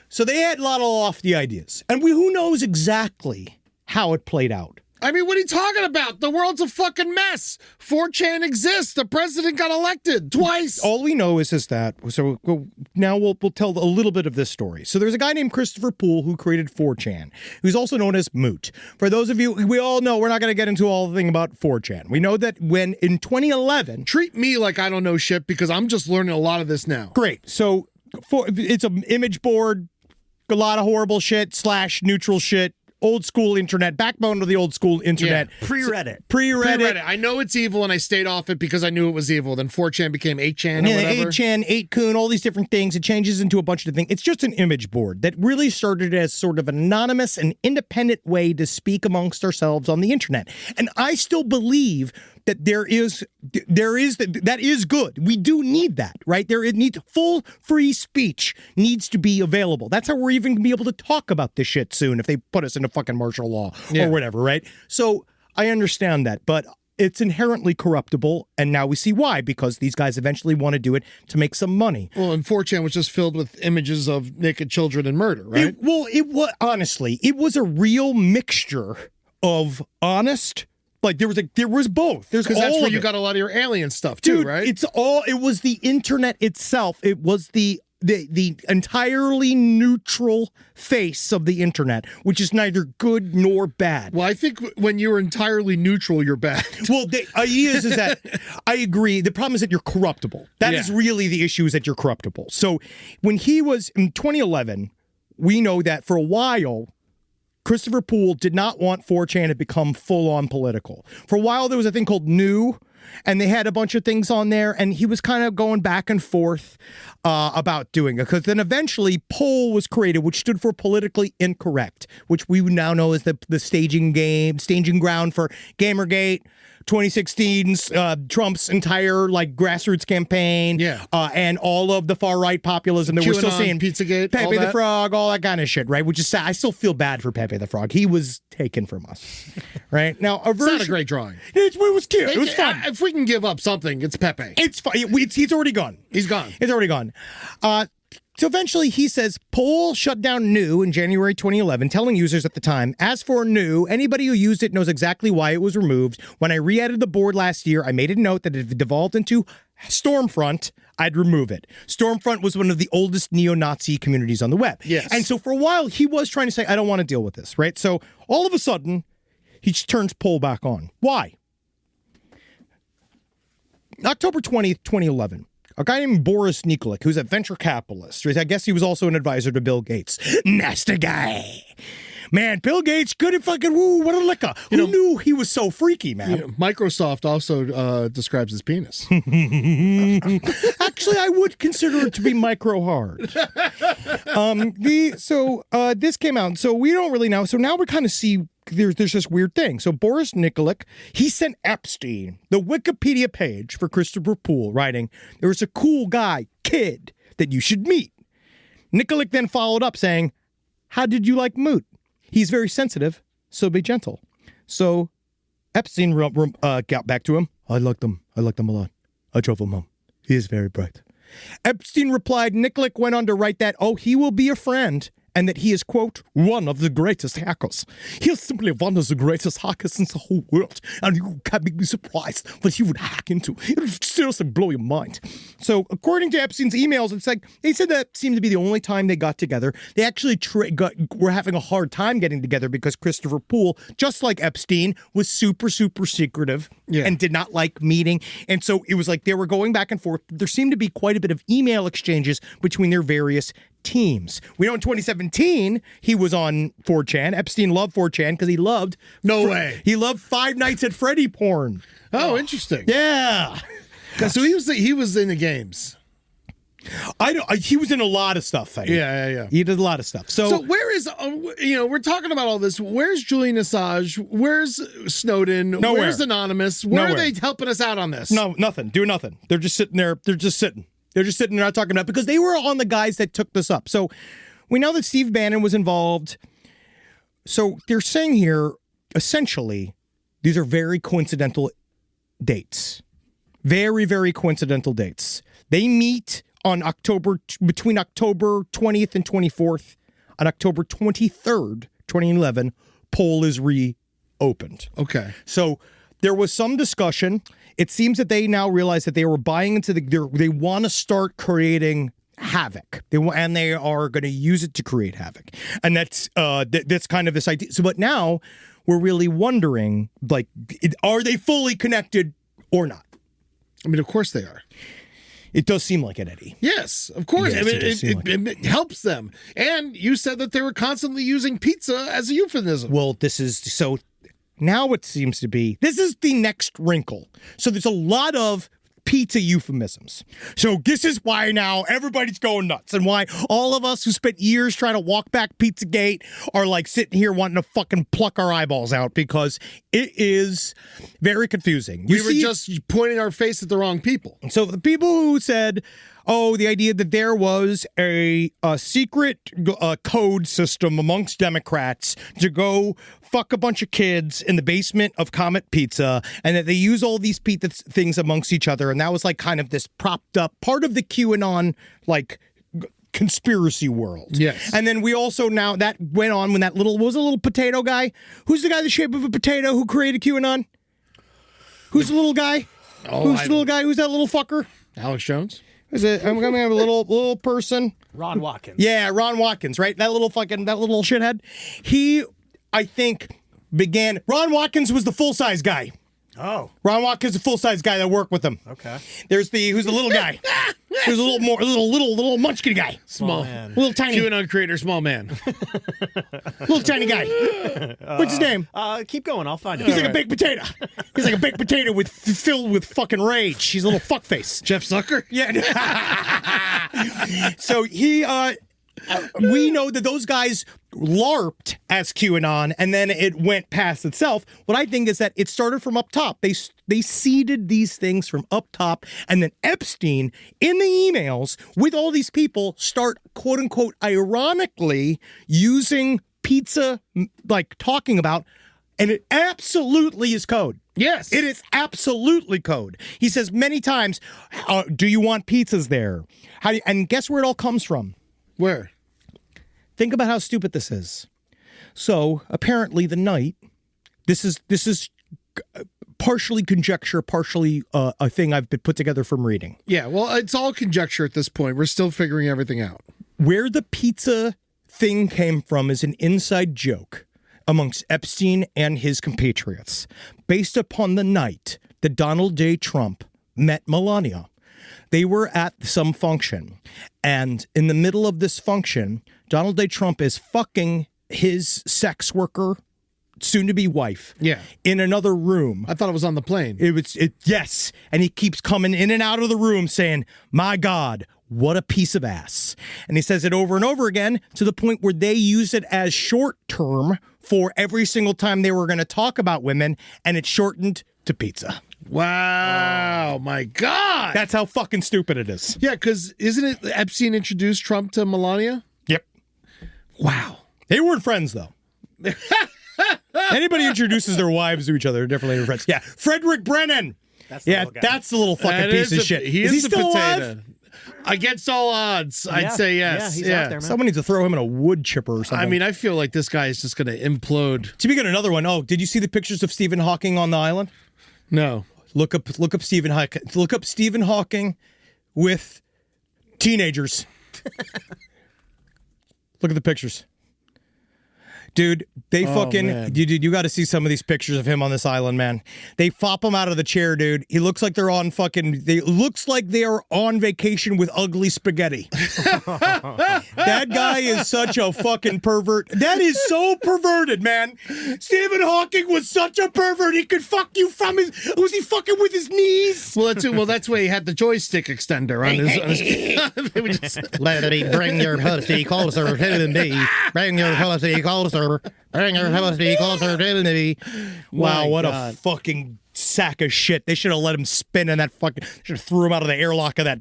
So they had a lot of lofty ideas. And who knows exactly how it played out. I mean, what are you talking about? The world's a fucking mess. 4chan exists. The president got elected twice. All we know is that. So now we'll tell a little bit of this story. So there's a guy named Christopher Poole who created 4chan, who's also known as Moot. For those of you, we all know we're not going to get into all the thing about 4chan. We know that when in 2011. Treat me like I don't know shit because I'm just learning a lot of this now. Great. So it's an image board, a lot of horrible shit / neutral shit. Old school internet, backbone of the old school internet. Yeah. Pre-Reddit. I know it's evil and I stayed off it because I knew it was evil. Then 4chan became 8chan or whatever. 8chan, 8kun, all these different things. It changes into a bunch of things. It's just an image board that really started as sort of an anonymous and independent way to speak amongst ourselves on the internet. And I still believe that that is good. We do need that, right? It needs full free speech needs to be available. That's how we're even going to be able to talk about this shit soon if they put us into fucking martial law or whatever, right? So I understand that, but it's inherently corruptible, and now we see why, because these guys eventually want to do it to make some money. Well, and 4chan was just filled with images of naked children and murder, right? It was a real mixture of honest. Like there was both. There's because that's all where of you it. got a lot of your alien stuff too, Dude, right? It was the internet itself. It was the entirely neutral face of the internet, which is neither good nor bad. Well, I think when you're entirely neutral, you're bad. Well, the idea is that I agree. The problem is that you're corruptible. That is really the issue, is that you're corruptible. So when he was in 2011, we know that for a while, Christopher Poole did not want 4chan to become full-on political. For a while, there was a thing called New, and they had a bunch of things on there, and he was kind of going back and forth about doing it. Because then eventually, Poll was created, which stood for politically incorrect, which we now know is the staging ground for Gamergate, 2016's Trump's entire grassroots campaign, and all of the far right populism that we're still seeing. Pizzagate, Pepe the Frog, all that kind of shit, right? Which is sad. I still feel bad for Pepe the Frog. He was taken from us, right? Now, it's not a great drawing. It was cute. It was fun. If we can give up something, it's Pepe. It's fun. He's already gone. He's gone. It's already gone. So eventually he says, Poll shut down New in January 2011, telling users at the time, as for New, anybody who used it knows exactly why it was removed. When I re-added the board last year, I made a note that if it devolved into Stormfront, I'd remove it. Stormfront was one of the oldest neo-Nazi communities on the web. Yes. And so for a while, he was trying to say, I don't want to deal with this, right? So all of a sudden, he just turns Poll back on. Why? October 20th, 2011. A guy named Boris Nikolic, who's a venture capitalist. I guess he was also an advisor to Bill Gates. Nasty guy. Man, Bill Gates, good and fucking woo, what a liquor. Who knew he was so freaky, man? Microsoft also describes his penis. Actually, I would consider it to be micro hard. This came out, so we don't really know. So now we kind of see there's this weird thing. So Boris Nikolic, he sent Epstein the Wikipedia page for Christopher Poole, writing, there was a cool guy, kid, that you should meet. Nikolic then followed up saying, how did you like Moot? He's very sensitive, so be gentle. So Epstein got back to him. I liked him a lot. I drove him home. He is very bright. Epstein replied, Nikolic went on to write that, he will be a friend and that he is, quote, one of the greatest hackers. He is simply one of the greatest hackers in the whole world, and you can't be surprised what he would hack into. It would seriously blow your mind. So, according to Epstein's emails, it's like, they said that seemed to be the only time they got together. They actually were having a hard time getting together because Christopher Poole, just like Epstein, was super, super secretive and did not like meeting. And so it was like they were going back and forth. There seemed to be quite a bit of email exchanges between their various teams. We know in 2017, he was on 4chan. Epstein loved 4chan because he loved... No way. He loved Five Nights at Freddy porn. Oh, interesting. Yeah. So he was in the games. He was in a lot of stuff. Yeah. He did a lot of stuff. So where is, we're talking about all this. Where's Julian Assange? Where's Snowden? Nowhere. Where's Anonymous? Where Nowhere. are they helping us out on this? No, nothing. Do nothing. They're just sitting there. They're just sitting there not talking about it because they were on the guys that took this up. So we know that Steve Bannon was involved. So they're saying here, essentially, these are very coincidental dates. Very, very coincidental dates. They meet on between October 20th and 24th. On October 23rd, 2011, poll is reopened. Okay. So there was some discussion. It seems that they now realize that they were buying into they want to start creating havoc. They are going to use it to create havoc. And that's kind of this idea. So, but now we're really wondering, like, are they fully connected or not? I mean, of course they are. It does seem like it, Eddie. Yes, of course. Yes, I mean, it helps them. And you said that they were constantly using pizza as a euphemism. Well, this is so now it seems to be this is the next wrinkle. So there's a lot of pizza euphemisms. So this is why now everybody's going nuts and why all of us who spent years trying to walk back Pizzagate are like sitting here wanting to fucking pluck our eyeballs out because it is very confusing. We were just pointing our face at the wrong people. So the people who said, oh, the idea that there was a secret code system amongst Democrats to go fuck a bunch of kids in the basement of Comet Pizza, and that they use all these pizza things amongst each other, and that was like kind of this propped up part of the QAnon like conspiracy world. Yes. And then we also now that went on when that little was a little potato guy. Who's the guy the shape of a potato who created QAnon? Who's the little guy? Who's the little guy? Who's that little fucker? Alex Jones? Is it? I'm gonna have a little person. Ron Watkins. Yeah, Ron Watkins, right? That little shithead. He, I think, Ron Watkins was the full-size guy. Oh. Ron Watkins is the full-size guy that worked with him. Okay. Who's the little guy? Who's a little munchkin guy. Small man. Little tiny. QAnon creator, small man. Little tiny guy. What's his name? Keep going. I'll find it. He's like a baked potato. He's like a baked potato filled with fucking rage. He's a little fuckface. Jeff Zucker? Yeah. So he, we know that those guys LARPed as QAnon, and then it went past itself. What I think is that it started from up top. They seeded these things from up top, and then Epstein, in the emails with all these people, start, quote unquote, ironically using pizza, like talking about, and it absolutely is code. Yes. It is absolutely code. He says many times, do you want pizzas there? And guess where it all comes from? Where? Think about how stupid this is. So apparently the night, this is partially conjecture, partially a thing I've been put together from reading. Yeah, well, it's all conjecture at this point. We're still figuring everything out. Where the pizza thing came from is an inside joke amongst Epstein and his compatriots, based upon the night that Donald J. Trump met Melania. They were at some function, and in the middle of this function, Donald J. Trump is fucking his sex worker, soon-to-be wife, in another room. I thought it was on the plane. Yes, and he keeps coming in and out of the room saying, my God, what a piece of ass. And he says it over and over again to the point where they use it as short term for every single time they were going to talk about women, and it's shortened to pizza. Wow, my God. That's how fucking stupid it is. Yeah, because isn't it Epstein introduced Trump to Melania? Yep. Wow. They weren't friends, though. Anybody introduces their wives to each other are definitely friends. Yeah, Frederick Brennan. That's the little guy. That's the little fucking piece of shit. Is he still potato. alive? Against all odds, I'd Yeah. say yes. Yeah, he's out there, man. Someone needs to throw him in a wood chipper or something. I mean, I feel like this guy is just going to implode. Speaking of another one, did you see the pictures of Stephen Hawking on the island? No. Look up Stephen Hawking. Look up Stephen Hawking with teenagers. Look at the pictures. Dude, they man. you got to see some of these pictures of him on this island, man. They fop him out of the chair, dude. He looks like looks like they are on vacation with ugly spaghetti. That guy is such a fucking pervert. That is so perverted, man. Stephen Hawking was such a pervert. He could fuck you was he fucking with his knees? Well, that's why he had the joystick extender on his. They would just- Let me bring your pussy closer to me. Bring your pussy closer. Bring your pussy closer to me. Wow, what a fucking sack of shit. They should have let him spin in that fucking. Should have threw him out of the airlock of that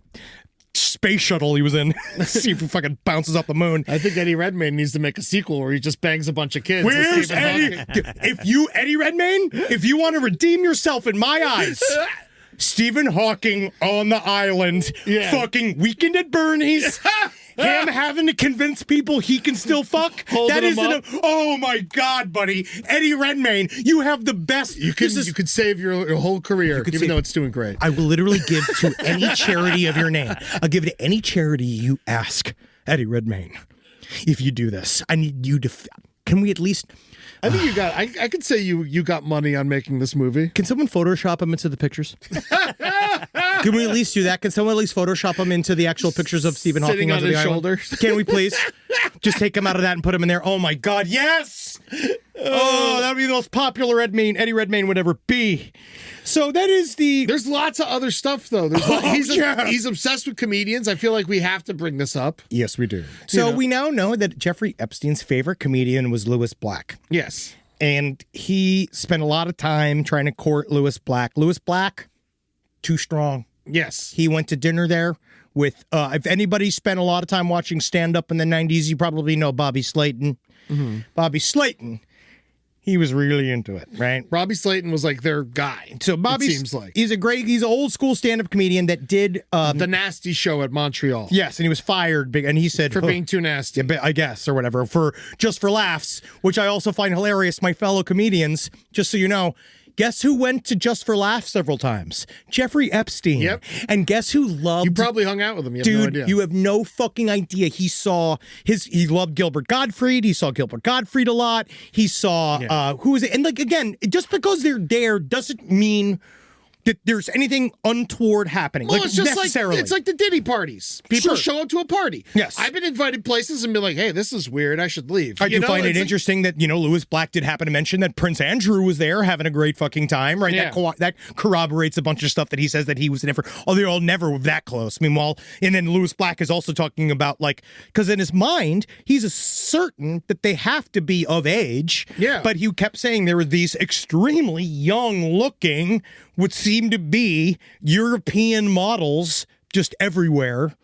space shuttle he was in. See if he fucking bounces off the moon. I think Eddie Redmayne needs to make a sequel where he just bangs a bunch of kids. with Where's Stephen Eddie? Hawking. Eddie Redmayne, if you want to redeem yourself in my eyes, Stephen Hawking on the island, fucking Weekend at Bernie's. Him having to convince people he can still fuck. Oh my God, buddy. Eddie Redmayne, you have the best. You could save your whole career, even though it's doing great. I will literally give to any charity of your name. I'll give it to any charity you ask, Eddie Redmayne. If you do this, I need you to. Can we at least? I think you got. I could say you got money on making this movie. Can someone Photoshop him into the pictures? Can we at least do that? Can someone at least Photoshop him into the actual pictures of Stephen Hawking Sitting on onto his the island? shoulders? Can we please just take him out of that and put him in there? Oh my God, yes! Oh, that would be the most popular Eddie Redmayne would ever be. So that is the. There's lots of other stuff though. He's obsessed with comedians. I feel like we have to bring this up. Yes, we do. So we now know that Jeffrey Epstein's favorite comedian was Louis Black. Yes. And he spent a lot of time trying to court Louis Black. Louis Black, too strong. Yes. He went to dinner there with, if anybody spent a lot of time watching stand-up in the 90s, you probably know Bobby Slayton. Mm-hmm. Bobby Slayton, he was really into it, right? Robbie Slayton was like their guy. So Bobby seems like he's an old school stand-up comedian that did the Nasty Show at Montreal. Yes, and he was fired and he said for being too nasty. Yeah, I guess or whatever for laughs, which I also find hilarious. My fellow comedians, just so you know. Guess who went to Just for Laughs several times? Jeffrey Epstein. Yep. And guess who loved... You probly hung out with him. You have dude, no idea. You have no fucking idea. He loved Gilbert Gottfried. He saw Gilbert Gottfried a lot. He saw, who is it? And like, again, just because they're there doesn't mean that there's anything untoward happening. Well, like, it's just necessarily. it's like the Diddy parties. People show up to a party. Yes. I've been invited places and be like, hey, this is weird. I should leave. I do find it interesting that, Louis Black did happen to mention that Prince Andrew was there having a great fucking time, right? Yeah. That corroborates a bunch of stuff that he says that he was never, they're all never that close. Meanwhile, and then Louis Black is also talking about because in his mind, he's certain that they have to be of age. Yeah. But he kept saying there were these extremely young looking, would seem to be European models just everywhere.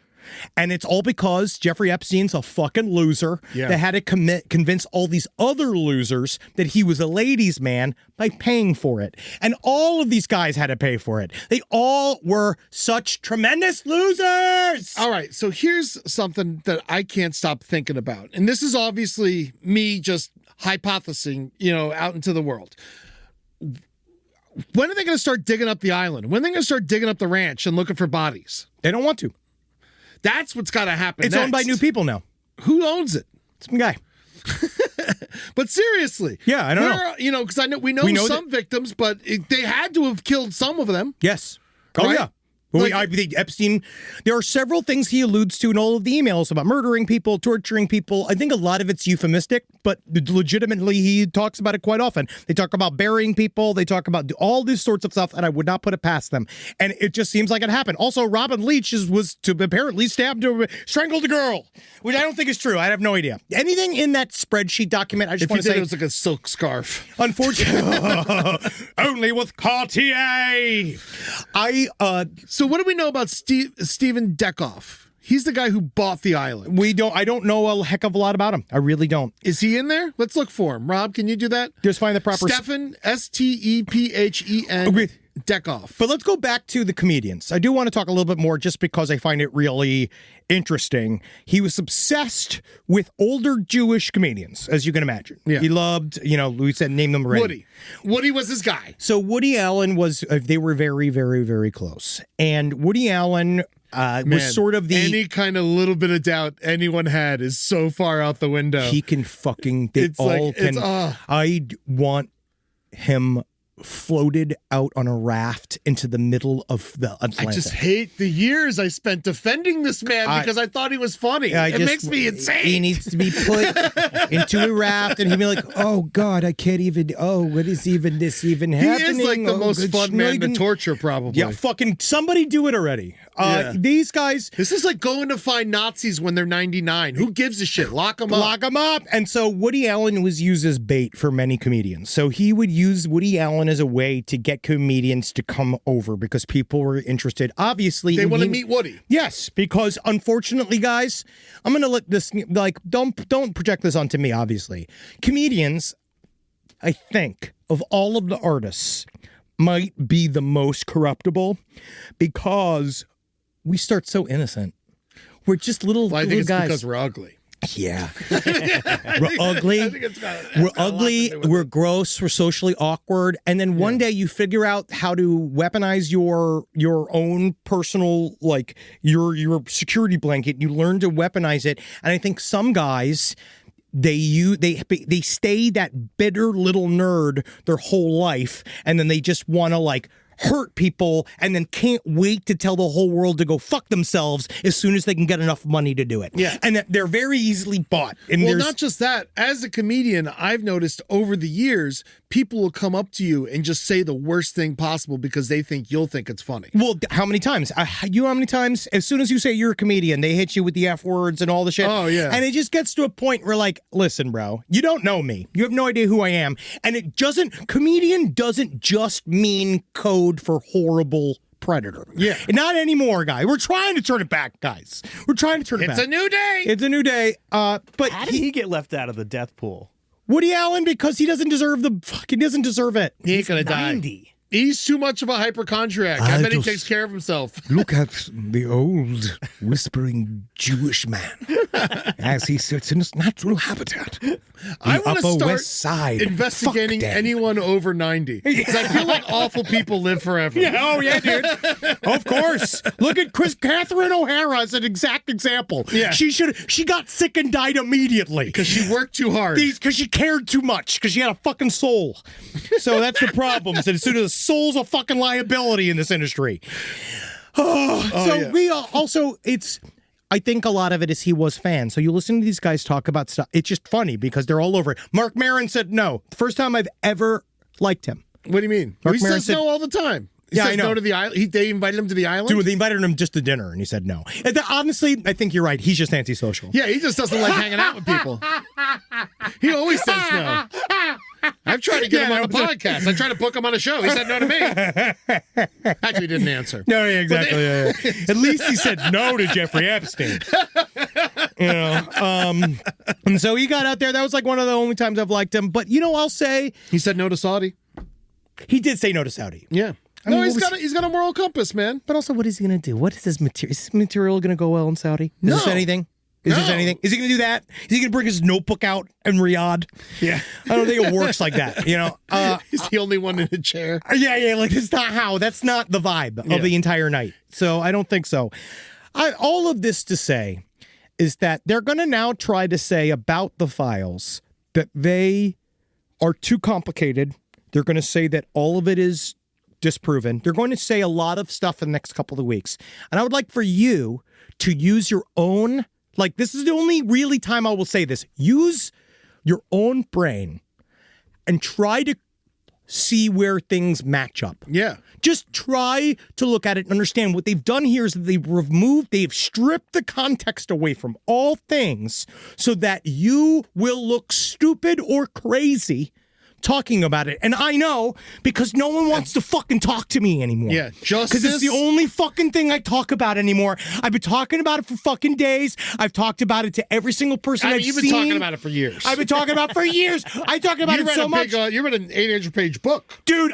And it's all because Jeffrey Epstein's a fucking loser that had to convince all these other losers that he was a ladies' man by paying for it. And all of these guys had to pay for it. They all were such tremendous losers. All right, so here's something that I can't stop thinking about. And this is obviously me just hypothesizing, out into the world. When are they going to start digging up the island? When are they going to start digging up the ranch and looking for bodies? They don't want to. That's what's got to happen. It's owned by new people now. Who owns it? Some guy. But seriously. Yeah, I don't know. Because we know some victims, but they had to have killed some of them. Yes. Oh, right? yeah. Well, I think Epstein, there are several things he alludes to in all of the emails about murdering people, torturing people. I think a lot of it's euphemistic, but legitimately he talks about it quite often. They talk about burying people. They talk about all these sorts of stuff, and I would not put it past them. And it just seems like it happened. Also, Robin Leach was to apparently strangled a girl, which I don't think is true. I have no idea. Anything in that spreadsheet document, I just want to say. It was like a silk scarf. Unfortunately, only with Cartier. So what do we know about Steven Dekoff? He's the guy who bought the island. I don't know a heck of a lot about him. I really don't. Is he in there? Let's look for him. Rob, can you do that? Just find the proper... Stephen, Stephen Deck off. But let's go back to the comedians. I do want to talk a little bit more just because I find it really interesting. He was obsessed with older Jewish comedians, as you can imagine. Yeah. He loved, we said name them already. Woody was his guy. So Woody Allen was, they were very, very, very close. And Woody Allen was sort of the... Any kind of little bit of doubt anyone had is so far out the window. He can fucking... I'd want him floated out on a raft into the middle of the Atlantic. I just hate the years I spent defending this man because I thought he was funny. It makes me insane. He needs to be put into a raft, and he'd be like, "Oh God, I can't even. Oh, what is even this even happening?" He is like the most fun man to torture, probably. Yeah, fucking somebody do it already. These guys. This is like going to find Nazis when they're 99. Who gives a shit? Lock them up. Lock them up. And so Woody Allen was used as bait for many comedians. So he would use Woody Allen as a way to get comedians to come over because people were interested. Obviously, they want to meet Woody. Yes, because unfortunately, guys, I'm gonna let this don't project this onto me. Obviously, comedians, I think, of all of the artists, might be the most corruptible because we start so innocent. We're just little, I think little it's guys. because we're ugly. Yeah. We're ugly. We're ugly. We're gross. We're socially awkward. And then one day you figure out how to weaponize your own personal, like your security blanket. You learn to weaponize it. And I think some guys, they stay that bitter little nerd their whole life, and then they just want to hurt people and then can't wait to tell the whole world to go fuck themselves as soon as they can get enough money to do it. Yeah. And that they're very easily bought. And well, not just that. As a comedian, I've noticed over the years, people will come up to you and just say the worst thing possible because they think you'll think it's funny. Well, how many times? You know how many times? As soon as you say you're a comedian, they hit you with the F words and all the shit. Oh, yeah. And it just gets to a point where listen, bro, you don't know me. You have no idea who I am. And comedian doesn't just mean code for horrible predator. Yeah. Not anymore, guy. We're trying to turn it back, guys. We're trying to turn it back. It's a new day. It's a new day. But how did he get left out of the death pool? Woody Allen, because he doesn't deserve he doesn't deserve it. He ain't gonna die. 90. He's too much of a hypochondriac. I bet he takes care of himself. Look at the old whispering Jewish man as he sits in his natural habitat. I want to Upper start West Side. investigating Fuck them. anyone over 90. Because I feel like awful people live forever. Yeah, oh yeah, dude. Of course. Look at Catherine O'Hara as an exact example. Yeah. She got sick and died immediately. Because she worked too hard. Because she cared too much. Because she had a fucking soul. So that's the problem. So as soon as the soul's a fucking liability in this industry. We also, I think a lot of it is he was fan. So you listen to these guys talk about stuff. It's just funny because they're all over it. Mark Maron said no. First time I've ever liked him. What do you mean? Mark He Maron says said- no all the time. He Yeah, says I know. no to the island. They invited him to the island? Dude, they invited him just to dinner, and he said no. And honestly, I think you're right. He's just antisocial. Yeah, he just doesn't like hanging out with people. He always says no. I've tried to get him on a podcast. I tried to book him on a show. He said no to me. Actually, he didn't answer. No, yeah, exactly. Yeah. At least he said no to Jeffrey Epstein. And so he got out there. That was one of the only times I've liked him. But I'll say He said no to Saudi. he did say no to Saudi. Yeah. I mean, No, what was- he's got a moral compass, man. But also, what is he going to do? What is his material? Is this material going to go well in Saudi? Is this No. anything? Is this No. anything? Is he going to do that? Is he going to bring his notebook out in Riyadh? Yeah. I don't think it works like that. He's the only one in a chair. Yeah, it's not how. That's not the vibe Yeah. of the entire night. So I don't think so. All of this to say is that they're going to now try to say about the files that they are too complicated. They're going to say that all of it is disproven. They're going to say a lot of stuff in the next couple of weeks. And I would like for you to use your own, this is the only really time I will say this. Use your own brain and try to see where things match up. Yeah. Just try to look at it and understand what they've done here is that they've stripped the context away from all things so that you will look stupid or crazy talking about it. And I know because no one wants to fucking talk to me anymore. Yeah, justice. Because it's the only fucking thing I talk about anymore. I've been talking about it for fucking days. I've talked about it to every single person I've you've seen. been talking about it for years. I've been talking about it for years. I talk about it so much. You read an 800-page book. Dude,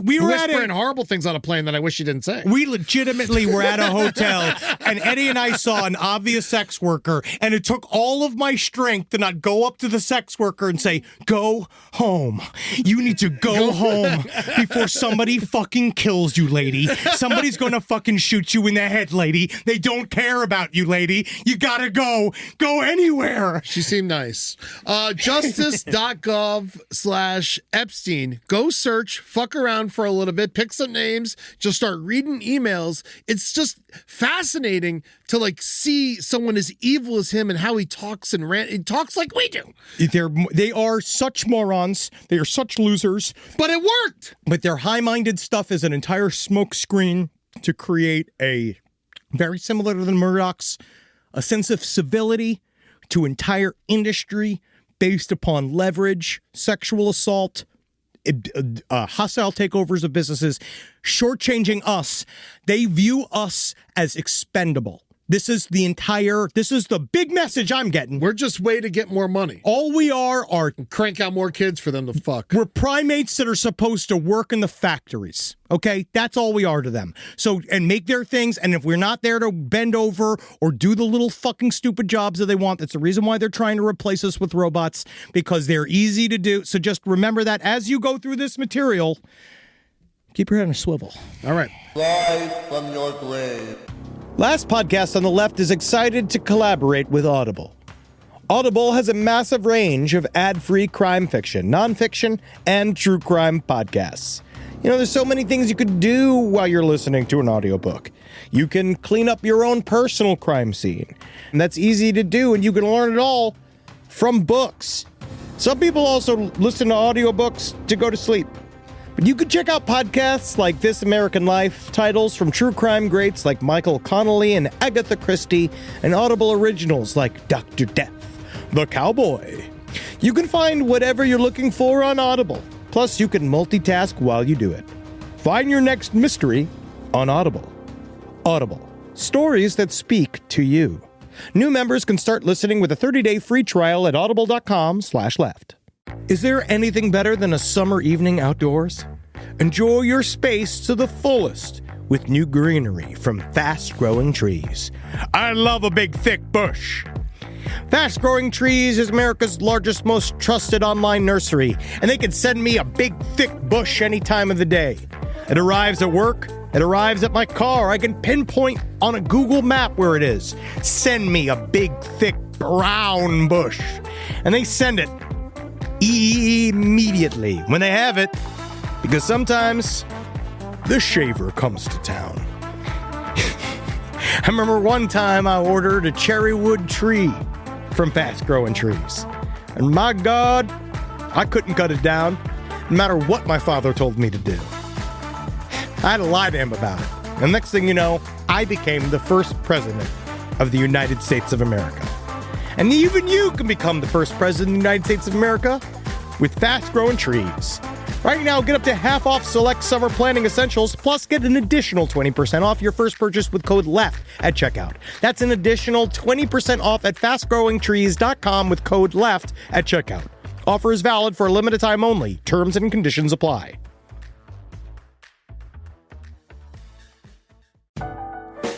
we were at whispering horrible things on a plane that I wish you didn't say. We legitimately were at a hotel, and Eddie and I saw an obvious sex worker, and it took all of my strength to not go up to the sex worker and say, go home. You need to go home before somebody fucking kills you, lady. Somebody's gonna fucking shoot you in the head, lady. They don't care about you, lady. You gotta go. Go anywhere. She seemed nice. Justice.gov/Epstein. Go search, fuck around for a little bit, pick some names, just start reading emails. It's just fascinating to like see someone as evil as him and how he talks and he talks like we do. They are such morons. They are such losers. But it worked. But their high-minded stuff is an entire smokescreen to create a very similar to the Murdochs, a sense of civility to entire industry based upon leverage, sexual assault, hostile takeovers of businesses, shortchanging us. They view us as expendable. This is the big message I'm getting. We're just way to get more money. All we are crank out more kids for them to fuck. We're primates that are supposed to work in the factories. Okay? That's all we are to them. So, and make their things. And if we're not there to bend over or do the little fucking stupid jobs that they want, that's the reason why they're trying to replace us with robots, because they're easy to do. So just remember that as you go through this material, keep your head on a swivel. All right. Rise from your grave. Last Podcast on the Left is excited to collaborate with Audible. Audible has a massive range of ad-free crime fiction, nonfiction, and true crime podcasts. You know, there's so many things you could do while you're listening to an audiobook. You can clean up your own personal crime scene, and that's easy to do, and you can learn it all from books. Some people also listen to audiobooks to go to sleep. But you could check out podcasts like This American Life, titles from true crime greats like Michael Connelly and Agatha Christie, and Audible originals like Dr. Death, The Cowboy. You can find whatever you're looking for on Audible. Plus, you can multitask while you do it. Find your next mystery on Audible. Audible. Stories that speak to you. New members can start listening with a 30-day free trial at audible.com/left. Is there anything better than a summer evening outdoors? Enjoy your space to the fullest with new greenery from Fast Growing Trees. I love a big, thick bush. Fast Growing Trees is America's largest, most trusted online nursery, and they can send me a big, thick bush any time of the day. It arrives at work. It arrives at my car. I can pinpoint on a Google map where it is. Send me a big, thick, brown bush. And they send it immediately when they have it, because sometimes the shaver comes to town. I remember one time I ordered a cherrywood tree from Fast Growing Trees, and my God, I couldn't cut it down no matter what my father told me to do. I had to lie to him about it, and next thing you know, I became the first president of the United States of America. And even you can become the first president of the United States of America with Fast Growing Trees. Right now, get up to half off select summer planning essentials, plus get an additional 20% off your first purchase with code LEFT at checkout. That's an additional 20% off at fastgrowingtrees.com with code LEFT at checkout. Offer is valid for a limited time only. Terms and conditions apply.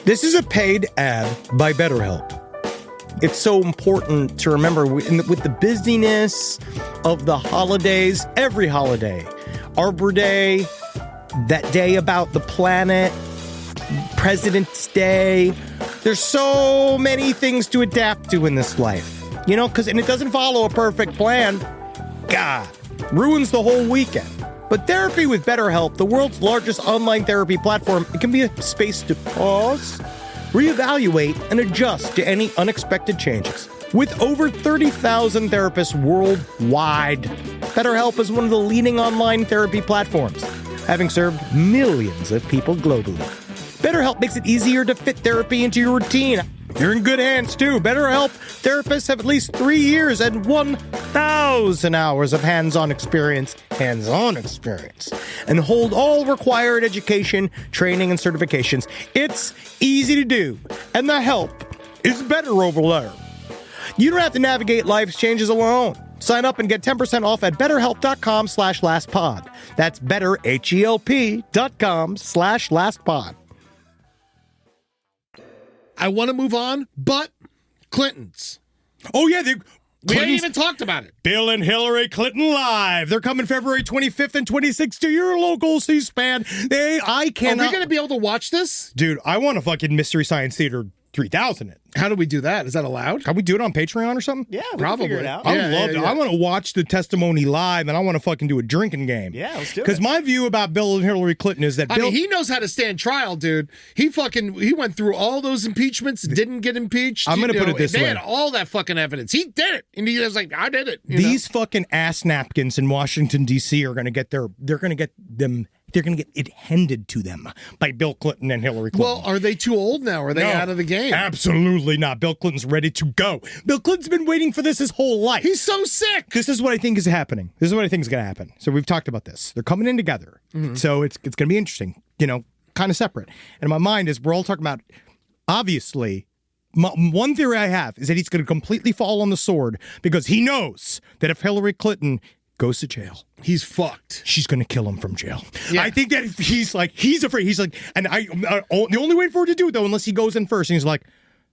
This is a paid ad by BetterHelp. It's so important to remember with the busyness of the holidays, every holiday, Arbor Day, that day about the planet, President's Day. There's so many things to adapt to in this life, you know, and it doesn't follow a perfect plan. God, ruins the whole weekend. But therapy with BetterHelp, the world's largest online therapy platform, it can be a space to pause, reevaluate, and adjust to any unexpected changes. With over 30,000 therapists worldwide, BetterHelp is one of the leading online therapy platforms, having served millions of people globally. BetterHelp makes it easier to fit therapy into your routine. You're in good hands, too. BetterHelp therapists have at least 3 years and 1,000 hours of hands-on experience, and hold all required education, training, and certifications. It's easy to do, and the help is better over there. You don't have to navigate life's changes alone. Sign up and get 10% off at betterhelp.com/lastpod. That's betterhelp.com/lastpod. I want to move on, but Clintons. Oh, yeah. We ain't even talked about it. Bill and Hillary Clinton live. They're coming February 25th and 26th to your local C-SPAN. I cannot. Are we going to be able to watch this? Dude, I want a fucking Mystery Science Theater 3000 it. How do we do that? Is that allowed? Can we do it on Patreon or something? Yeah, we Probably. can figure it out. I would love to. I want to watch the testimony live, and I want to fucking do a drinking game. Yeah, let's do it. Because my view about Bill and Hillary Clinton is that I Bill... mean, he knows how to stand trial, dude. He went through all those impeachments, didn't get impeached. I'm going to put it this way. They had all that fucking evidence. He did it. And he was like, I did it. These fucking ass napkins in Washington, D.C. are going to get it handed to them by Bill Clinton and Hillary Clinton. Well, are they too old now? Are they out of the game? Absolutely not. Bill Clinton's ready to go. Bill Clinton's been waiting for this his whole life. He's so sick. This is what I think is happening. This is what I think is going to happen. So we've talked about this. They're coming in together. So it's going to be interesting, kind of separate. And my mind is we're all talking about, obviously, one theory I have is that he's going to completely fall on the sword because he knows that if Hillary Clinton goes to jail, he's fucked. She's going to kill him from jail. Yeah. I think that he's afraid. He's like, and the only way for her to do it, though, unless he goes in first, and he's like,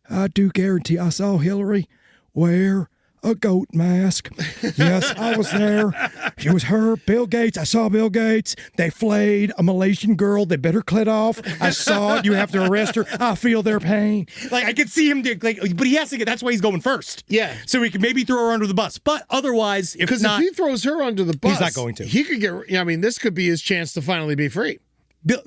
I do guarantee I saw Hillary wear a goat mask. Yes, I was there. It was her, Bill Gates. I saw Bill Gates. They flayed a Malaysian girl. They bit her clit off. I saw it. You have to arrest her. I feel their pain. Like, I could see him, but he has to get, that's why he's going first. Yeah. So he can maybe throw her under the bus. But otherwise, if he throws her under the bus, he's not going to. He could get, this could be his chance to finally be free. Bill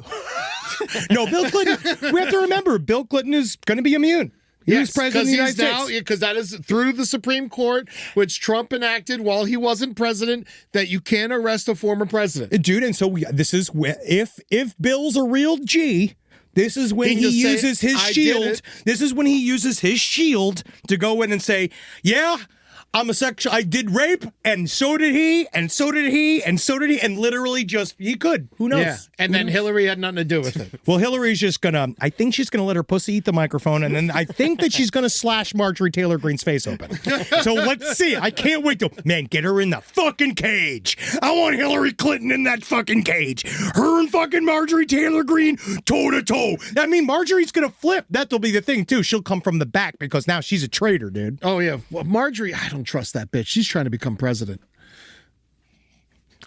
Clinton, we have to remember, Bill Clinton is going to be immune. He's president of the United States. Because that is through the Supreme Court, which Trump enacted while he wasn't president, that you can't arrest a former president. Dude, and so this is if Bill's a real G, this is when he uses his shield. This is when he uses his shield to go in and say, yeah, I'm a sexual. I did rape, and so did he, and so did he, and so did he, and literally he could. Who knows? Yeah. And then Hillary had nothing to do with it. Well, Hillary's just I think she's gonna let her pussy eat the microphone, and then I think that she's gonna slash Marjorie Taylor Greene's face open. So let's see. I can't wait get her in the fucking cage. I want Hillary Clinton in that fucking cage. Her and fucking Marjorie Taylor Greene toe to toe. I mean, Marjorie's gonna flip. That'll be the thing too. She'll come from the back because now she's a traitor, dude. Oh yeah, well, Marjorie, I don't trust that bitch. She's trying to become president.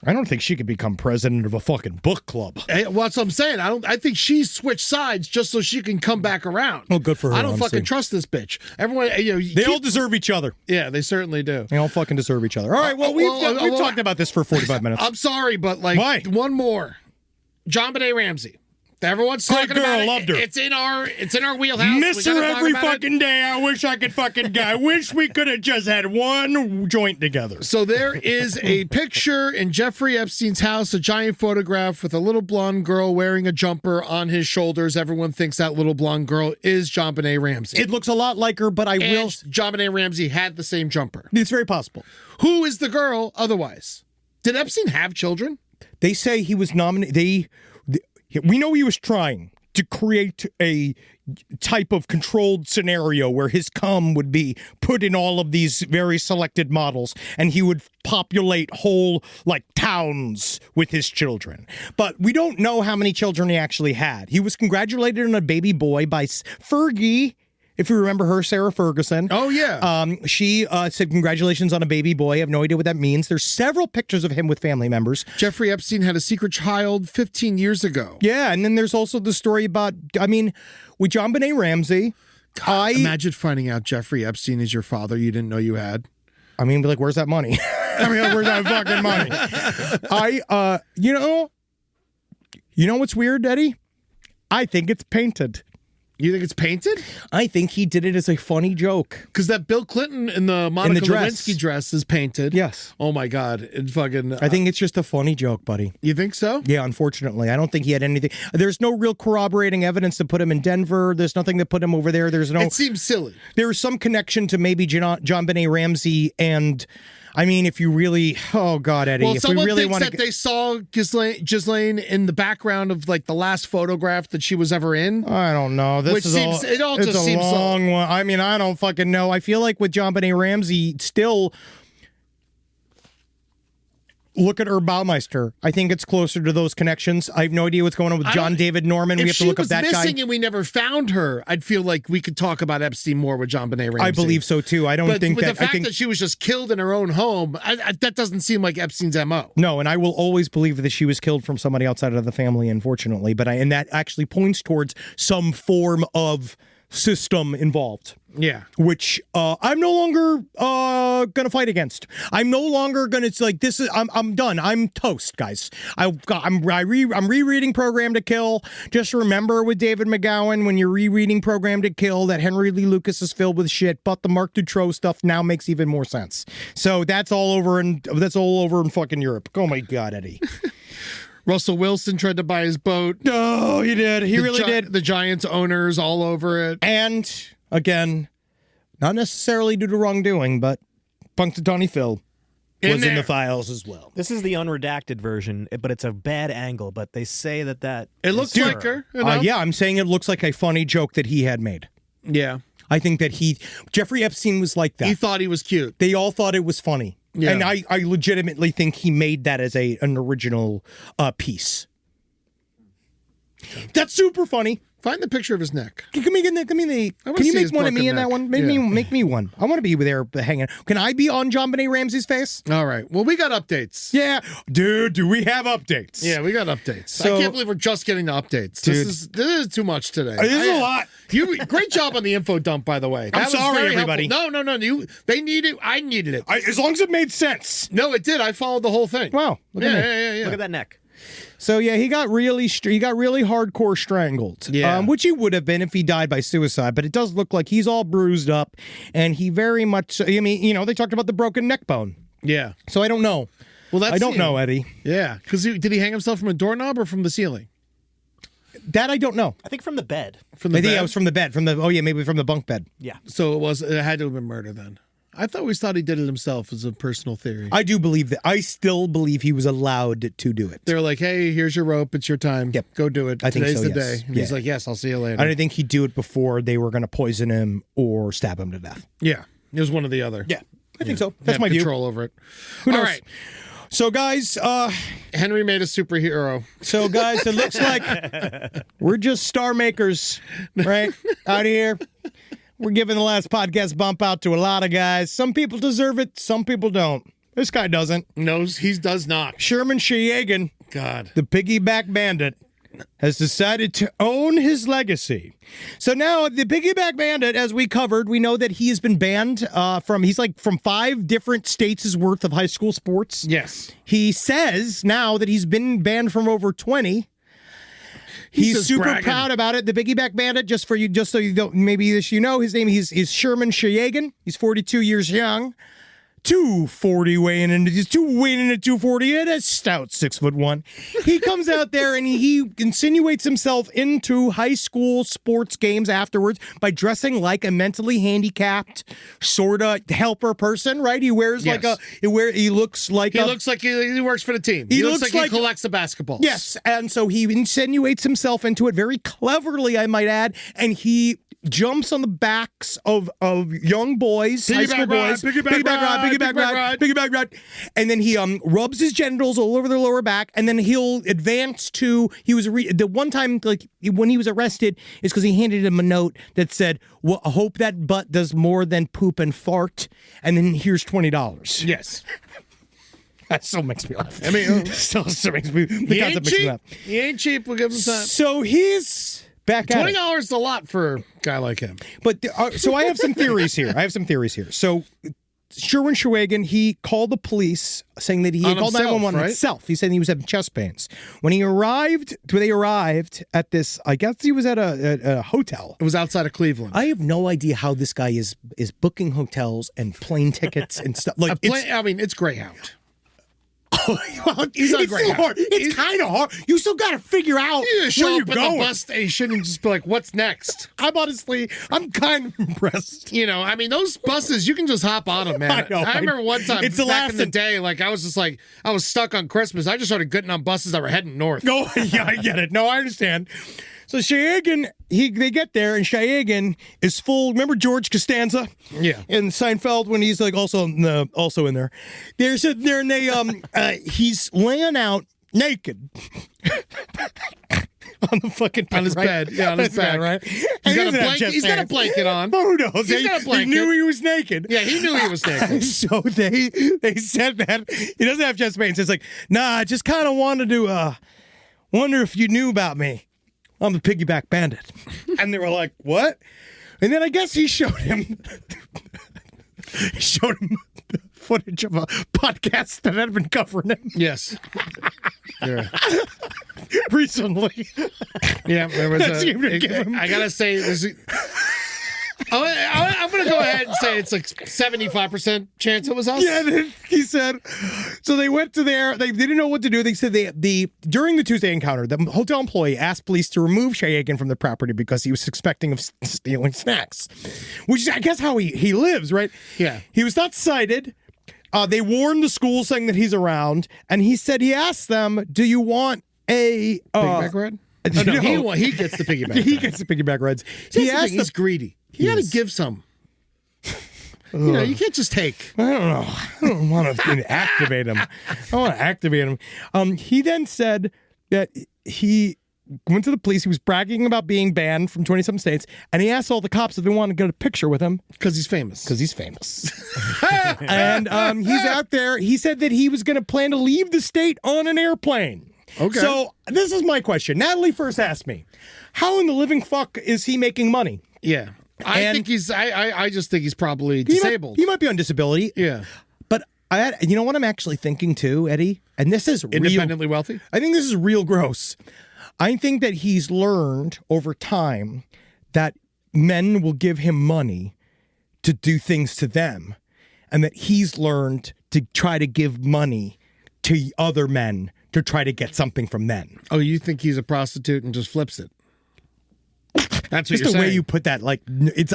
I don't think she could become president of a fucking book club. Hey, well, that's what I'm saying. I think she's switched sides just so she can come back around. Oh, good for her. I don't fucking trust this bitch. Everyone, they all deserve each other. Yeah, they certainly do. They all fucking deserve each other. All right, well, we've talked about this for 45 minutes. I'm sorry, but why? One more. JonBenet Ramsey. Everyone's talking about it. Loved her. It's in our wheelhouse. Miss her every fucking day. I wish I could fucking go. I wish we could have just had one joint together. So there is a picture in Jeffrey Epstein's house, a giant photograph with a little blonde girl wearing a jumper on his shoulders. Everyone thinks that little blonde girl is JonBenet Ramsey. It looks a lot like her, but JonBenet Ramsey had the same jumper. It's very possible. Who is the girl otherwise? Did Epstein have children? They say he was nominated. We know he was trying to create a type of controlled scenario where his cum would be put in all of these very selected models, and he would populate whole towns with his children. But we don't know how many children he actually had. He was congratulated on a baby boy by Fergie. If you remember her, Sarah Ferguson. Oh, yeah. She said, congratulations on a baby boy. I have no idea what that means. There's several pictures of him with family members. Jeffrey Epstein had a secret child 15 years ago. Yeah, and then there's also the story about, with JonBenet Ramsey. God, imagine finding out Jeffrey Epstein is your father you didn't know you had. Where's that money? Where's that fucking money? You know what's weird, Eddie? I think it's painted. You think it's painted? I think he did it as a funny joke. Because that Bill Clinton in the Monica dress. Lewinsky dress is painted. Yes. Oh my God. It fucking. I think it's just a funny joke, buddy. You think so? Yeah, unfortunately. I don't think he had anything. There's no real corroborating evidence to put him in Denver. There's nothing that put him over there. There's no. It seems silly. There's some connection to maybe John Benet Ramsey and. I mean, if you really, oh God, Eddie, well, if someone we really thinks want that they saw Ghislaine in the background of like the last photograph that she was ever in. I don't know. This Which is seems all, it all it's just a seems long one. I mean, I don't fucking know. I feel like with John Benet Ramsey, still look at Herb Baumeister. I think it's closer to those connections. I have no idea what's going on with John David Norman. We have to look up that guy. If she was missing and we never found her, I'd feel like we could talk about Epstein more with John Benet Ramsey. I believe so too. I don't think with that. the fact I think that she was just killed in her own home, that doesn't seem like Epstein's MO. No, and I will always believe that she was killed from somebody outside of the family, unfortunately. And that actually points towards some form of system involved. Yeah. Which I'm no longer gonna fight against. I'm no longer gonna. It's like this is. I'm done. I'm toast, guys. I'm rereading Program to Kill. Just remember with David McGowan when you're rereading Program to Kill that Henry Lee Lucas is filled with shit, but the Marc Dutroux stuff now makes even more sense. So that's all over in fucking Europe. Oh my God, Eddie. Russell Wilson tried to buy his boat. Oh, he did. He really did. The Giants owners all over it. And again, not necessarily due to wrongdoing, but Punxsutawney Phil was in the files as well. This is the unredacted version, but it's a bad angle. But they say that it looks like her. Yeah, I'm saying it looks like a funny joke that he had made. Yeah, I think that Jeffrey Epstein was like that. He thought he was cute. They all thought it was funny. Yeah. And I legitimately think he made that as an original piece. That's super funny. Find the picture of his neck. Can you make one of me in that one? Make me one. I want to be there hanging. Can I be on John Benet Ramsey's face? All right. Well, we got updates. Yeah. Dude, do we have updates? Yeah, we got updates. So, I can't believe we're just getting the updates. Dude, this is too much today. This is a lot. Great job on the info dump, by the way. I'm sorry, everybody. Helpful. No. They need it. I needed it. As long as it made sense. No, it did. I followed the whole thing. Wow. Yeah. Look at that neck. So yeah, he got really hardcore strangled. Yeah. Which he would have been if he died by suicide. But it does look like he's all bruised up, and he very much. I mean, they talked about the broken neck bone. Yeah. So I don't know. Well, I don't know, Eddie. Yeah, because did he hang himself from a doorknob or from the ceiling? That I don't know. I think from the bed. I think it was from the bed. Maybe from the bunk bed. Yeah. So it had to have been murder then. I always thought he did it himself as a personal theory. I do believe that. I still believe he was allowed to do it. They're like, hey, here's your rope. It's your time. Yep. Go do it. I think Today's so, the yes. day. And Yeah. he's like, yes, I'll see you later. I don't think he'd do it before they were going to poison him or stab him to death. Yeah. It was one or the other. Yeah. I think so. That's Have my view. control over it. Who knows? All right. So, guys, Henry made a superhero. So, guys, it looks like we're just star makers, right? Out here. We're giving the last podcast bump out to a lot of guys. Some people deserve it. Some people don't. This guy doesn't. No, he does not. Sherman Shayagan, God, the piggyback bandit, has decided to own his legacy. So now the piggyback bandit, as we covered, we know that he has been banned from 5 different states' worth of high school sports. Yes. He says now that he's been banned from over 20. He's super bragging. proud about it. The piggyback bandit, just so you don't, maybe his name is Sherman Shayagan. He's 42 years young. 240 weighing in. He's weighing in at 240 and a stout 6'1". He comes out there and he insinuates himself into high school sports games afterwards by dressing like a mentally handicapped sort of helper person, right? He wears Yes. he looks like he works for the team. He looks looks like like he collects the basketballs. Yes, and so he insinuates himself into it very cleverly, I might add, and he jumps on the backs of young boys, high school boys, piggyback ride, and then he rubs his genitals all over their lower back, and then he'll advance to the one time when he was arrested is because he handed him a note that said, "Well, I hope that butt does more than poop and fart," and then here's $20. Yes. That still makes me laugh. I mean, still makes me. The he concept ain't makes me cheap. laugh. He ain't cheap. We'll give him time. So he's back at it. $20 is a lot for a guy like him. But so I have some theories here. So Sherwin Shawagin, he called the police saying that he On called himself, 911 right? himself. He said he was having chest pains. When they arrived at this, I guess he was at a hotel. It was outside of Cleveland. I have no idea how this guy is booking hotels and plane tickets and stuff. Like, it's Greyhound. well, He's on it's Greyhound. so hard. It's kind of hard. You still got to figure out You just show where you're up at going. the bus station and just be like, what's next? I'm kind of impressed. You know, I mean, those buses, you can just hop on them, man. I know. I remember one time It's the back last in the thing- day, like, I was just like, I was stuck on Christmas. I just started getting on buses that were heading north. No, yeah, I get it. No, I understand. So Shawagin, they get there, and Shawagin is full. Remember George Costanza? Yeah. In Seinfeld, when he's like also in there. They're sitting there, and he's laying out naked. On the fucking bed, On his right? bed. Yeah, on his bed. right? He's And got a he doesn't have blanket. chest He's got a pants. blanket on. Who knows? He's got a blanket. He knew he was naked. Yeah, he knew he was naked. So they said that he doesn't have chest pains. It's like, nah, I just kind of wanted to wonder if you knew about me. I'm the piggyback bandit. And they were like, what? And then I guess he showed him footage of a podcast that had been covering him Yes. Yeah. recently. Yeah, there was That seemed to give him- I gotta say, I'm gonna go ahead and say it's like 75% chance it was us. Yeah, then he said. So they went to there. They didn't know what to do. They said during the Tuesday encounter, the hotel employee asked police to remove Shawagin from the property because he was suspecting of stealing snacks, which is, I guess, how he lives, right? Yeah. He was not cited. They warned the school saying that he's around, and he said he asked them, "Do you want a Piggyback ride? Oh, no, he gets the piggyback. He gets the piggyback rides. He asked. He's greedy. You got to give some. You know, you can't just take. I don't know. I don't want to activate him. I want to activate him. He then said that he went to the police. He was bragging about being banned from 27 states, and he asked all the cops if they wanted to get a picture with him. Because he's famous. And he's out there. He said that he was going to plan to leave the state on an airplane. Okay. So this is my question. Natalie first asked me, how in the living fuck is he making money? Yeah. I just think he's probably disabled. He might be on disability. Yeah. But you know what I'm actually thinking too, Eddie? And this is Independently wealthy? I think this is real gross. I think that he's learned over time that men will give him money to do things to them, and that he's learned to try to give money to other men to try to get something from men. Oh, you think he's a prostitute and just flips it? That's what Just you're the way saying. you put that, like,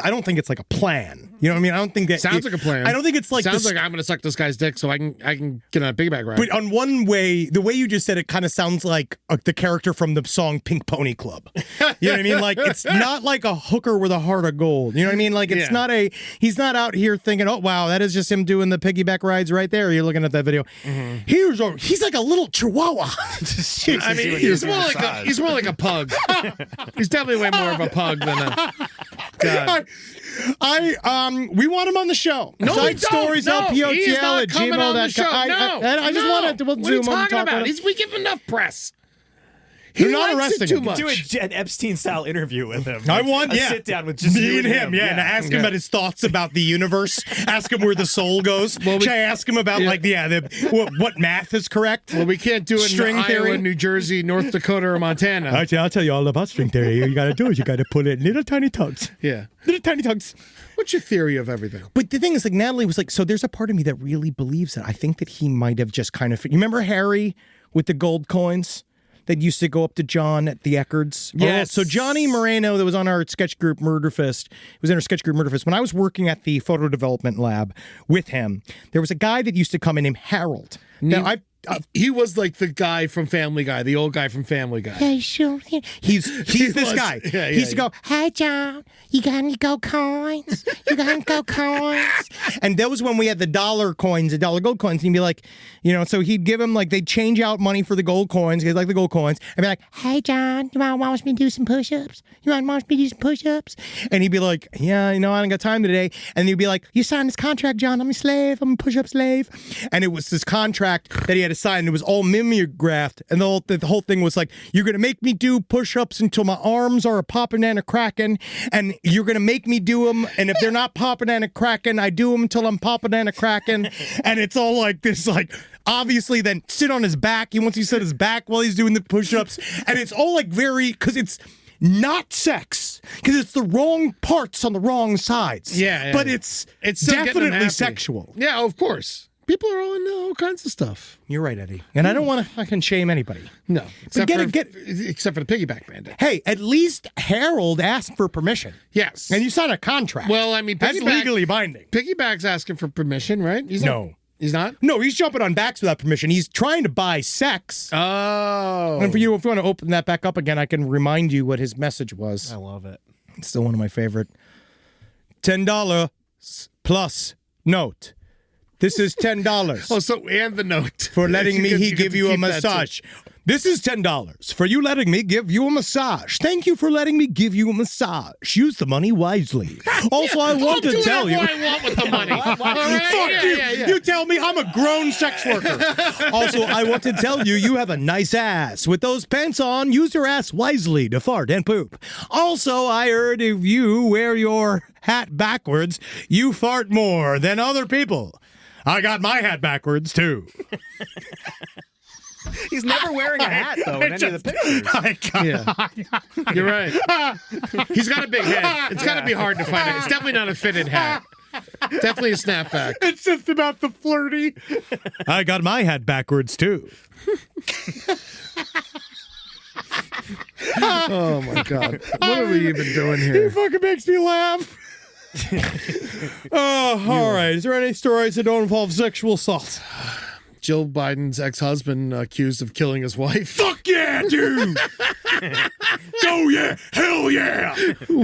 I don't think it's like a plan. You know what I mean? I don't think that Sounds like a plan. I don't think it's like sounds like I'm going to suck this guy's dick so I can get on a piggyback ride. But on one way, the way you just said it kind of sounds like the character from the song Pink Pony Club. You know what I mean? Like, it's not like a hooker with a heart of gold. You know what I mean? Like, it's not he's not out here thinking, oh, wow, that is just him doing the piggyback rides right there. You're looking at that video. Mm-hmm. He's like a little chihuahua. I mean, he's more like a pug. He's definitely way more of a pug than a... God. We want him on the show. No, Side we don't. stories, No, he is LPOTL not at coming on the show. gmail.com. I just wanted to. What are you talking about? We give him enough press. They're not arresting too him. much. Do an Epstein-style interview with him. I want a sit down with just me you and him. Yeah, and ask him about his thoughts about the universe. Ask him where the soul goes. Should I ask him about what math is correct? Well, we can't do it String in theory? Iowa, New Jersey, North Dakota, or Montana. Actually, I'll tell you all about string theory. You got to do is you got to put it in little tiny tugs. Yeah. Little tiny tugs. What's your theory of everything? But the thing is, like, Natalie was like, so there's a part of me that really believes that. I think that he might have just kind of. You remember Harry with the gold coins that used to go up to John at the Eckards? Yes. So Johnny Moreno, that was on our sketch group Murder Fist, was in our sketch group Murder Fist. When I was working at the photo development lab with him, there was a guy that used to come in named Harold. Now, he was like the guy from Family Guy, the old guy from Family Guy. Yeah, sure. He's this guy. Yeah, he used to go, "Hey, John, you got any gold coins? You got any gold coins?" And that was when we had the dollar coins, the dollar gold coins. And he'd be like, so he'd give him, like, they'd change out money for the gold coins. He'd like the gold coins. And be like, "Hey, John, you want me to do some push-ups? You want me to do some push-ups?" And he'd be like, "Yeah, I don't got time today." And he'd be like, "You signed this contract, John. I'm a slave. I'm a push-up slave." And it was this contract that he had to a sign. It was all mimeographed, and the whole thing was like, "You're gonna make me do push-ups until my arms are popping and a cracking, and you're gonna make me do them, and if they're not popping and a cracking, I do them until I'm popping and a cracking." And it's all like this, like obviously then sit on his back. He wants you to sit on his back while he's doing the push-ups, and it's all like very because it's not sex because it's the wrong parts on the wrong sides. Yeah, but it's still getting them definitely happy. sexual. Yeah, of course. People are all into all kinds of stuff. You're right, Eddie. And I don't want to fucking shame anybody. No, But except for the piggyback bandit. Hey, at least Harold asked for permission. Yes, And you signed a contract. well, I mean, that's legally binding. Piggyback's asking for permission, right? He's not. No, he's jumping on backs without permission. He's trying to buy sex. Oh, And for you, if you want to open that back up again, I can remind you what his message was. I love it. It's still one of my favorite. $10 plus note. This is $10. Oh, so and the note For letting me You get give to you a keep that, too. massage. This is $10 for you letting me give you a massage. Thank you for letting me give you a massage. Use the money wisely. Also, I want to tell you. What I want with the money. All right? Fuck Yeah, you. yeah, yeah. You tell me I'm a grown sex worker. Also, I want to tell you you have a nice ass. With those pants on, use your ass wisely to fart and poop. Also, I heard if you wear your hat backwards, you fart more than other people. I got my hat backwards, too. He's never wearing a hat, though, in any of the pictures. Yeah. You're right. He's got a big head. It's got to be hard to find it. It's definitely not a fitted hat. Definitely a snapback. It's just about the flirty. I got my hat backwards, too. Oh, my God. What are we even doing here? He fucking makes me laugh. Oh, all right. Is there any stories that don't involve sexual assault? Jill Biden's ex-husband accused of killing his wife. Fuck yeah, dude! Oh yeah, hell yeah!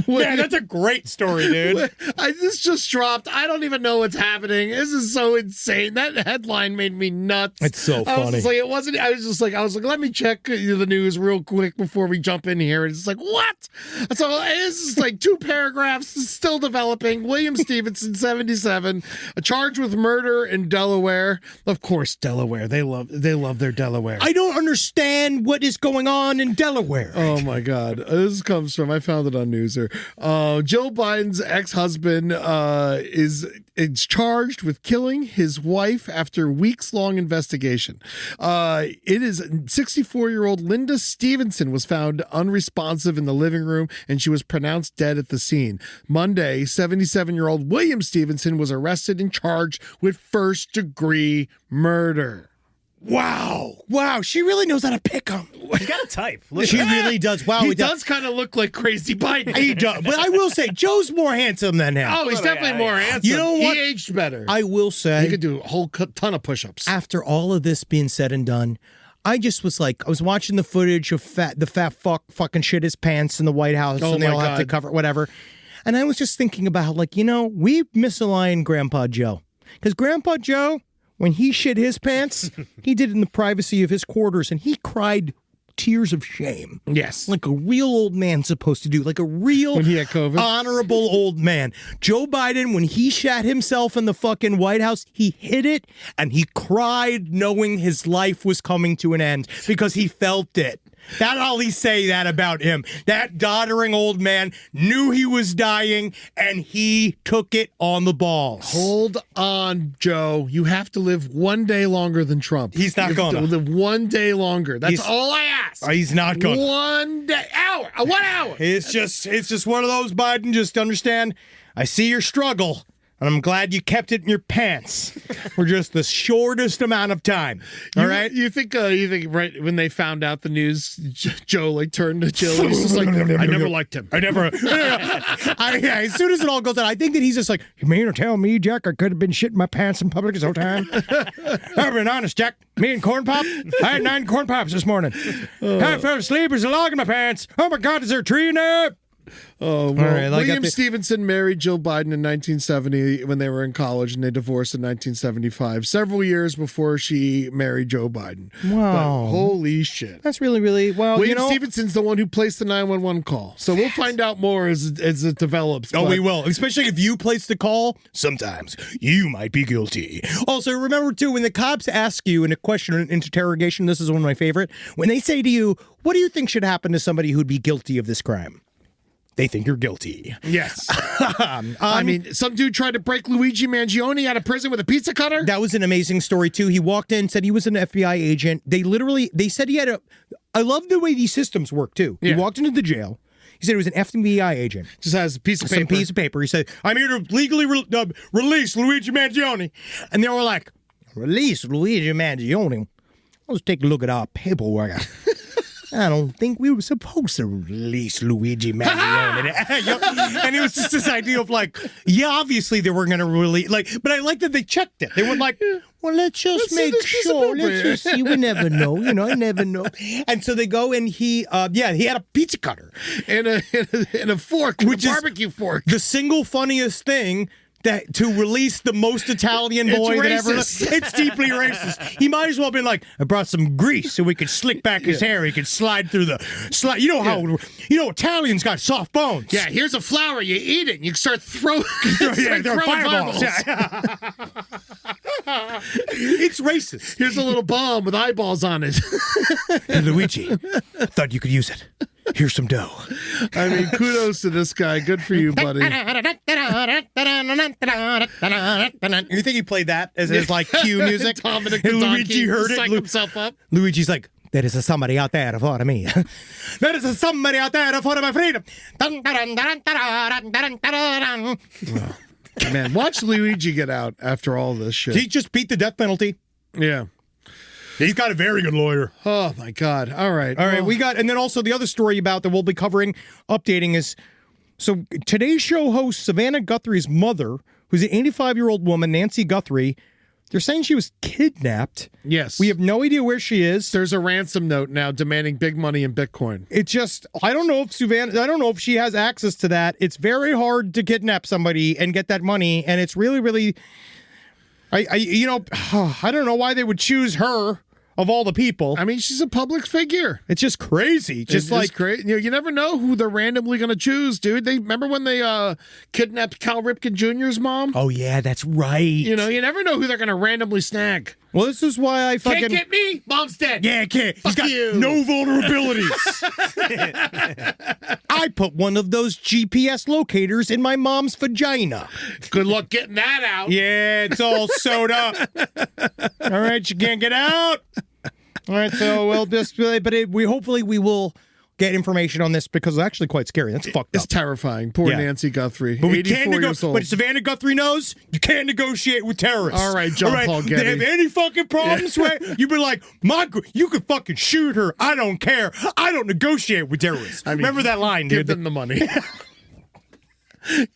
Man, that's a great story, dude. This just dropped. I don't even know what's happening. This is so insane. That headline made me nuts. It's so I was funny. just like, it wasn't. I was like, let me check the news real quick before we jump in here. And it's like, what? So this is like 2 paragraphs. It's still developing. William Stevenson, 77, charged with murder in Delaware. Of course, Delaware. They love their Delaware. I don't understand what is going on in Delaware. Oh my God. This comes from, I found it on Newser. Jill Biden's ex-husband is charged with killing his wife after weeks-long investigation. It is 64-year-old Linda Stevenson was found unresponsive in the living room, and she was pronounced dead at the scene. Monday, 77-year-old William Stevenson was arrested and charged with first-degree murder. Wow, she really knows how to pick them. He's got a type. Look She at that. really does. Wow, He does kind of look like crazy Biden. He does. But I will say, Joe's more handsome than him. Oh, he's definitely more handsome. You know what? He aged better. I will say, He could do a whole ton of push-ups. after all of this being said and done, I just was like, I was watching the footage of the fat fuck fucking shit his pants in the White House, Oh and they my all have to God. cover it, whatever. And I was just thinking about how, like, we misaligned Grandpa Joe. Because Grandpa Joe, when he shit his pants, he did it in the privacy of his quarters, and he cried tears of shame. Yes. Like a real old man's supposed to do. Like a real When he had COVID? honorable old man. Joe Biden, when he shat himself in the fucking White House, he hid it and he cried knowing his life was coming to an end because he felt it. That's all he say that about him. That doddering old man knew he was dying and he took it on the balls. Hold on, Joe. You have to live one day longer than Trump. He's not You have gonna. to live one day longer. That's He's- all I ask. He's not gonna. 1 day. Hour. 1 hour. It's just one of those, Biden. Just understand, I see your struggle, and I'm glad you kept it in your pants for just the shortest amount of time. All right? You think right when they found out the news, Joe like turned to Jill. He's just like, I never liked him. I never. As soon as it all goes out, I think that he's just like, you mean to tell me, Jack, I could have been shitting my pants in public this whole time? I've been honest, Jack. Me and Corn Pop, I had 9 corn pops this morning. I fell asleep. There's a log in my pants. Oh my God, is there a tree in there? Oh, well, right, like William Stevenson married Jill Biden in 1970 when they were in college, and they divorced in 1975, several years before she married Joe Biden. Wow. But holy shit. That's really, really, well, William you know. Stevenson's the one who placed the 911 call. So we'll find out more as it develops. Oh, but- we will. Especially if you place the call, sometimes you might be guilty. Also, remember, too, when the cops ask you in a question or an interrogation, this is one of my favorite, when they say to you, what do you think should happen to somebody who'd be guilty of this crime? They think you're guilty. Yes. I mean, some dude tried to break Luigi Mangione out of prison with a pizza cutter. That was an amazing story, too. He walked in, said he was an FBI agent. They said he had I love the way these systems work, too. Yeah. He walked into the jail. He said he was an FBI agent. Just has a piece of paper. Some piece of paper. He said, I'm here to legally release Luigi Mangione. And they were like, release Luigi Mangione? Let's take a look at our paperwork. I don't think we were supposed to release Luigi Mangione. And it was just this idea of like, yeah, obviously they were going to release, but I like that they checked it. They were like, well, let's just make sure. Let's just see. We never know. I never know. And so they go and he had a pizza cutter. And a fork, which is a barbecue fork. The single funniest thing that to release the most Italian boy that ever lived. It's deeply racist. He might as well have been like, I brought some grease so we could slick back his hair. He could slide through the slide. Italians got soft bones. Yeah, here's a flower. You eat it and you start throwing fireballs. Yeah. It's racist. Here's a little bomb with eyeballs on it. Hey, Luigi, I thought you could use it. Here's some dough. I mean, kudos to this guy. Good for you, buddy. You think he played that as his like cue music? Dominic and the Luigi donkey heard psyched it. himself up. Luigi's like, there is somebody out there for me. There is somebody out there for my freedom. Man, watch Luigi get out after all this shit. He just beat the death penalty. Yeah. He's got a very good lawyer. Oh, my God. All right. We got, and then also the other story about that we'll be covering, updating is, so today's show host Savannah Guthrie's mother, who's an 85-year-old woman, Nancy Guthrie, they're saying she was kidnapped. Yes. We have no idea where she is. There's a ransom note now demanding big money in Bitcoin. It just, I don't know if she has access to that. It's very hard to kidnap somebody and get that money, and it's really, really, I don't know why they would choose her of all the people. I mean, she's a public figure. It's just crazy. Just like great. You never know who they're randomly going to choose, dude. They remember when they kidnapped Cal Ripken Jr.'s mom? Oh yeah, that's right. You never know who they're going to randomly snag. Well, this is why I fucking Can't get me. Mom's dead. Yeah, can't. Fuck He's got you. no vulnerabilities. I put one of those GPS locators in my mom's vagina. Good luck getting that out. Yeah, it's all sewed up. All right, you can't get out. All right, so we'll just, we hopefully we will get information on this because it's actually quite scary. That's fucked It's up. terrifying. Poor Yeah. Nancy Guthrie, But we 84 can't years old. But Savannah Guthrie knows you can't negotiate with terrorists. All right, John Paul Getty. They have any fucking problems, right? You'd be like, you could fucking shoot her. I don't care. I don't negotiate with terrorists. I mean, remember that line, give dude. them the money.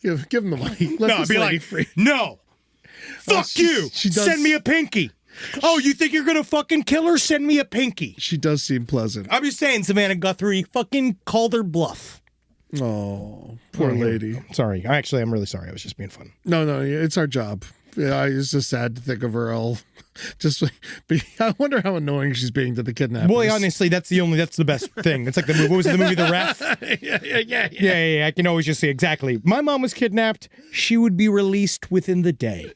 give them the money. Let No, this be lady like, free. no. Fuck you. She does- Send me a pinky. Oh, you think you're going to fucking kill her? Send me a pinky. She does seem pleasant. I'm just saying, Savannah Guthrie fucking called her bluff. Oh, poor lady. Sorry. I'm really sorry. I was just being fun. No, it's our job. Yeah, it's just sad to think of her all. I wonder how annoying she's being to the kidnappers. Boy, honestly, that's the best thing. It's like the movie. What was the movie, The Ref? Yeah. I can always just say exactly. My mom was kidnapped. She would be released within the day.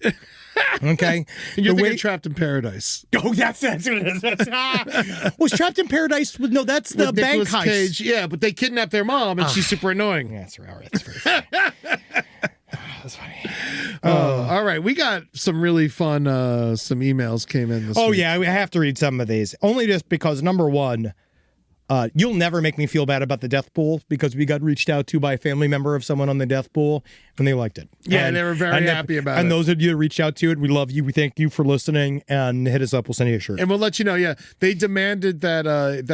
Okay, and you're thinking Trapped in Paradise. Oh, that's what it is. Was Trapped in Paradise? No, that's the With bank Nicolas heist. Cage. Yeah, but they kidnapped their mom, and she's super annoying. Yeah, that's right. All right, that's very funny. That's funny. All right, we got some really fun. Some emails came in this week. Yeah, I have to read some of these. Only just because, number one, you'll never make me feel bad about the death pool because we got reached out to by a family member of someone on the death pool and they liked it. Yeah, and they were very happy about it. And those of you that reached out to it, we love you. We thank you for listening and hit us up. We'll send you a shirt. And we'll let you know. Yeah, they demanded that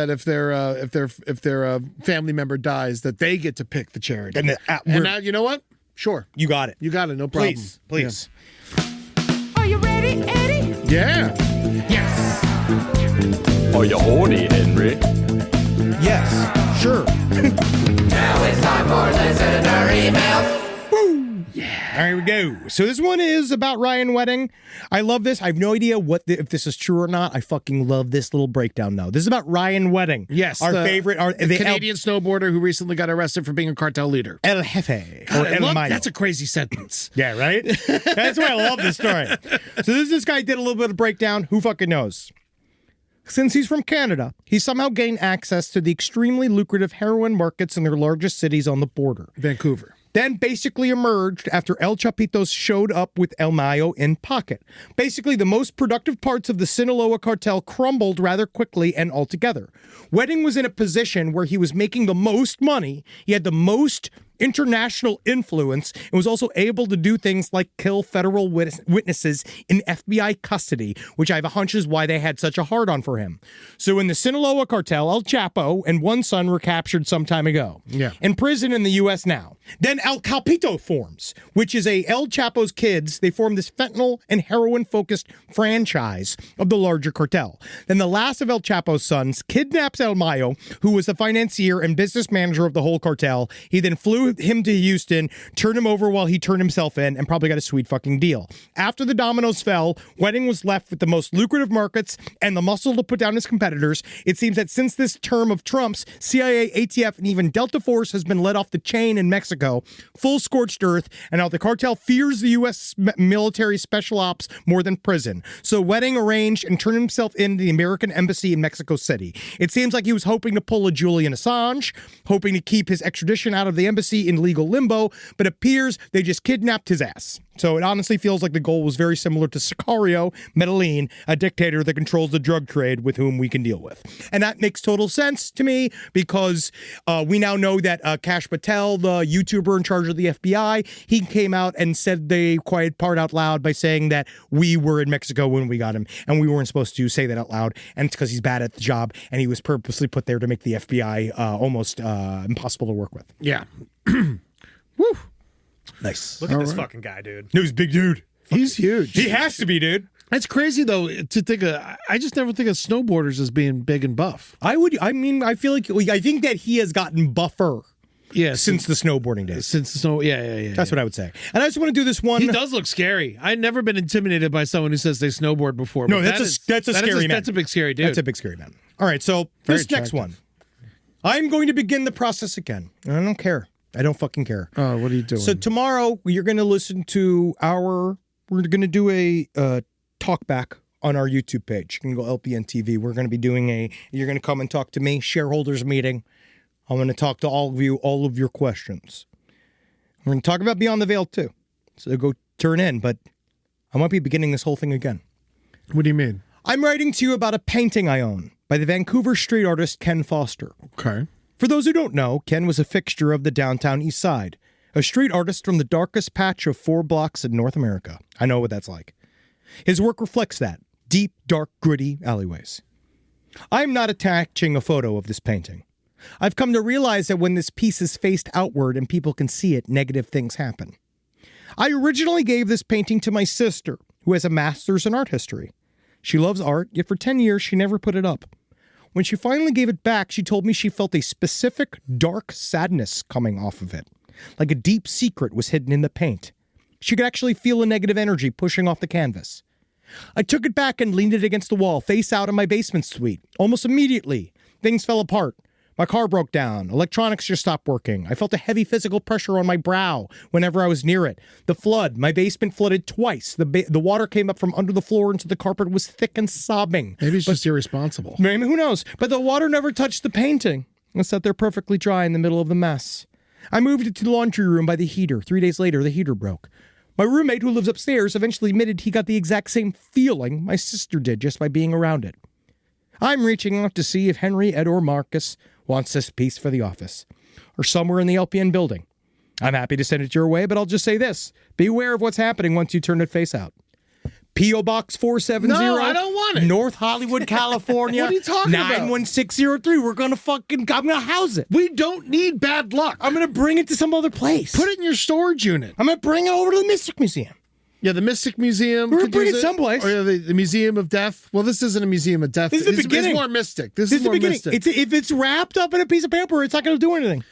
if their family member dies, that they get to pick the charity. And now you know what? Sure, you got it. You got it. No problem. Please. Are you ready, Eddie? Yeah. Yes. Are you horny, Henry? Yes. Sure. Now it's time for this No. So this one is about Ryan Wedding. I love this. I have no idea if this is true or not. I fucking love this little breakdown, though. This is about Ryan Wedding. Yes. Our favorite. The Canadian snowboarder who recently got arrested for being a cartel leader. El Jefe. God, El Mayo. that's a crazy sentence. Yeah, right? That's why I love this story. So this guy did a little bit of breakdown. Who fucking knows? Since he's from Canada, he somehow gained access to the extremely lucrative heroin markets in their largest cities on the border. Vancouver. Then basically emerged after El Chapitos showed up with El Mayo in pocket. Basically, the most productive parts of the Sinaloa cartel crumbled rather quickly and altogether. Wedding was in a position where he was making the most money. He had the most international influence and was also able to do things like kill federal witnesses in FBI custody, which I have a hunch is why they had such a hard-on for him. So in the Sinaloa cartel, El Chapo and one son were captured some time ago. Yeah. In prison in the U.S. now. Then El Capito forms, which is El Chapo's kids. They form this fentanyl and heroin-focused franchise of the larger cartel. Then the last of El Chapo's sons kidnaps El Mayo, who was the financier and business manager of the whole cartel. He then flew him to Houston, turned him over while he turned himself in, and probably got a sweet fucking deal. After the dominoes fell, Wedding was left with the most lucrative markets and the muscle to put down his competitors. It seems that since this term of Trump's, CIA, ATF, and even Delta Force has been let off the chain in Mexico, full scorched earth, and now the cartel fears the U.S. military special ops more than prison. So Wedding arranged and turned himself into the American embassy in Mexico City. It seems like he was hoping to pull a Julian Assange, hoping to keep his extradition out of the embassy in legal limbo, but appears they just kidnapped his ass. So it honestly feels like the goal was very similar to Sicario Medellin, a dictator that controls the drug trade with whom we can deal with. And that makes total sense to me because we now know that Kash Patel, the YouTuber in charge of the FBI, he came out and said the quiet part out loud by saying that we were in Mexico when we got him, and we weren't supposed to say that out loud, and it's because he's bad at the job, and he was purposely put there to make the FBI almost impossible to work with. Yeah. Woo. Nice. Look at this fucking guy, dude. No, he's a big dude. He's huge. He has to be, dude. It's crazy though to think I just never think of snowboarders as being big and buff. I feel like I think that he has gotten buffer. Yeah, since the snowboarding days. Since the snow, yeah. That's what I would say. And I just want to do this one. He does look scary. I've never been intimidated by someone who says they snowboard before. No, that's a scary man. That's a big scary dude. That's a big scary man. All right, so this next one. I'm going to begin the process again. And I don't care. I don't fucking care. Oh, what are you doing? So tomorrow you're going to listen to we're going to do a talk back on our YouTube page. You can go LPN TV. We're going to be doing you're going to come and talk to me, shareholders meeting. I'm going to talk to all of you, all of your questions. We're going to talk about Beyond the Veil too. So go turn in, but I might be beginning this whole thing again. What do you mean? I'm writing to you about a painting I own by the Vancouver street artist Ken Foster. Okay. For those who don't know, Ken was a fixture of the downtown East Side, a street artist from the darkest patch of 4 blocks in North America. I know what that's like. His work reflects that. Deep, dark, gritty alleyways. I'm not attaching a photo of this painting. I've come to realize that when this piece is faced outward and people can see it, negative things happen. I originally gave this painting to my sister, who has a master's in art history. She loves art, yet for 10 years she never put it up. When she finally gave it back, she told me she felt a specific dark sadness coming off of it, like a deep secret was hidden in the paint. She could actually feel a negative energy pushing off the canvas. I took it back and leaned it against the wall, face out in my basement suite. Almost immediately, things fell apart. My car broke down. Electronics just stopped working. I felt a heavy physical pressure on my brow whenever I was near it. The flood. My basement flooded twice. The water came up from under the floor into the carpet was thick and sobbing. Maybe it's just irresponsible. Maybe, who knows? But the water never touched the painting. It sat there perfectly dry in the middle of the mess. I moved it to the laundry room by the heater. 3 days later, the heater broke. My roommate, who lives upstairs, eventually admitted he got the exact same feeling my sister did just by being around it. I'm reaching out to see if Henry, Ed, or Marcus wants this piece for the office, or somewhere in the LPN building. I'm happy to send it your way, but I'll just say this. Beware of what's happening once you turn it face out. P.O. Box 470. No, I don't want it. North Hollywood, California. What are you talking about? 91603. I'm going to house it. We don't need bad luck. I'm going to bring it to some other place. Put it in your storage unit. I'm going to bring it over to the Mystic Museum. Yeah, the Mystic Museum. We're going to bring it someplace. Or the Museum of Death. Well, this isn't a Museum of Death. This is the beginning. It's more mystic. This is is the more beginning. mystic. If it's wrapped up in a piece of paper, it's not going to do anything.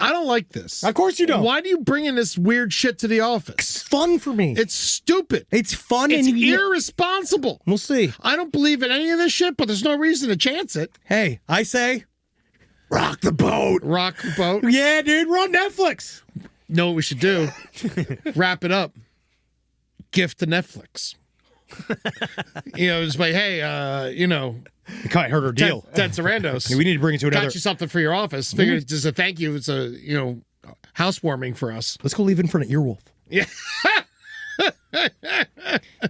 I don't like this. Of course you don't. Why do you bring in this weird shit to the office? It's fun for me. It's stupid. It's fun It's and irresponsible. We'll see. I don't believe in any of this shit, but there's no reason to chance it. Hey, I say, rock the boat. Rock the boat. Yeah, dude, we're on Netflix. Know what we should do? Wrap it up. Gift to Netflix. Just like, hey, I heard our deal. Ted Sarandos. We need to bring it to another. Got you something for your office. Figured just a thank you. It's a, housewarming for us. Let's go leave in front of Earwolf. Yeah. This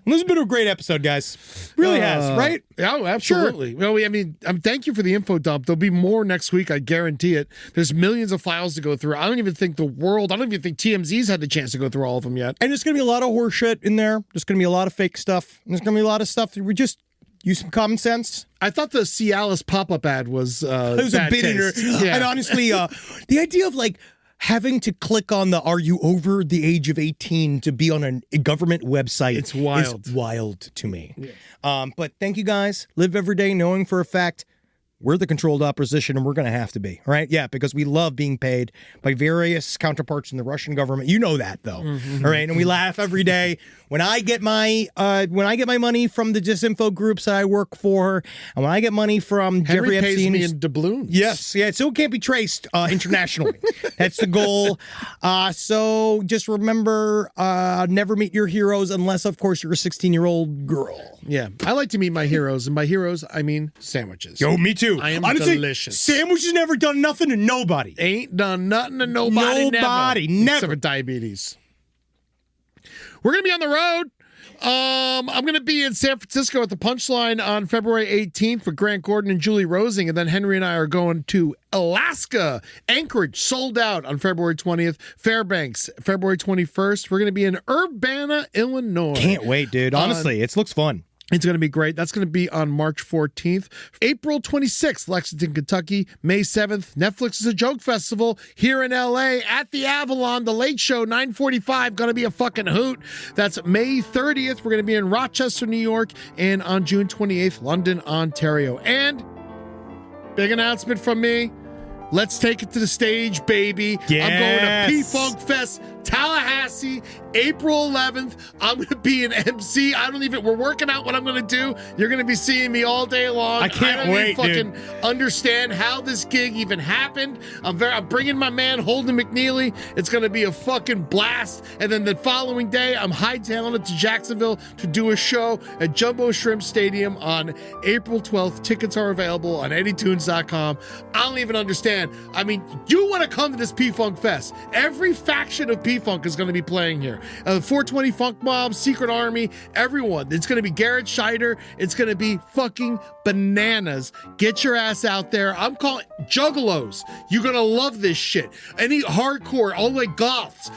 has been a great episode, guys. Really has, right? Oh, absolutely. Sure. Well, thank you for the info dump. There'll be more next week. I guarantee it. There's millions of files to go through. I don't even think TMZ's had the chance to go through all of them yet. And there's going to be a lot of horse shit in there. There's going to be a lot of fake stuff. And there's going to be a lot of stuff that we just use some common sense. I thought the Cialis pop-up ad was it was a bit in there. Yeah. And honestly, the idea of having to click on the "Are you over the age of 18" to be on a government website? It's wild. Is wild to me. Yeah. But thank you guys. Live every day knowing for a fact we're the controlled opposition, and we're going to have to be, right? Yeah, because we love being paid by various counterparts in the Russian government. You know that, though, all right? And we laugh every day when I get my money from the disinfo groups that I work for, and when I get money from Henry Jeffrey pays Epstein. me in doubloons. Yes, yeah, so it can't be traced internationally. That's the goal. So just remember, never meet your heroes unless, of course, you're a 16-year-old girl. Yeah, I like to meet my heroes, and by heroes, I mean sandwiches. Yo, me too. I am Honestly, delicious. Sandwich has never done nothing to nobody. Ain't done nothing to nobody. Never. Except for diabetes. We're going to be on the road. I'm going to be in San Francisco at the Punchline on February 18th with Grant Gordon and Julie Rosing. And then Henry and I are going to Alaska. Anchorage, sold out on February 20th. Fairbanks, February 21st. We're going to be in Urbana, Illinois. Can't wait, dude. Honestly, it looks fun. It's going to be great. That's going to be on March 14th. April 26th, Lexington, Kentucky. May 7th, Netflix is a Joke Festival here in L.A. at the Avalon. The Late Show, 9:45, going to be a fucking hoot. That's May 30th. We're going to be in Rochester, New York. And on June 28th, London, Ontario. And big announcement from me. Let's take it to the stage, baby. Yes. I'm going to P-Funk Fest, Tallahassee, April 11th. I'm going to be an MC. We're working out what I'm going to do. You're going to be seeing me all day long. I can't wait, even fucking understand how this gig even happened. I'm bringing my man Holden McNeely. It's going to be a fucking blast. And then the following day, I'm hightailing it to Jacksonville to do a show at Jumbo Shrimp Stadium on April 12th. Tickets are available on EddieTunes.com. I don't even understand. You want to come to this P-Funk Fest. Every faction of P-Funk is going to be playing here. 420 Funk Mob, Secret Army, everyone. It's going to be Garrett Scheider. It's going to be fucking bananas. Get your ass out there. I'm calling Juggalos. You're going to love this shit. Any hardcore, all the way goths.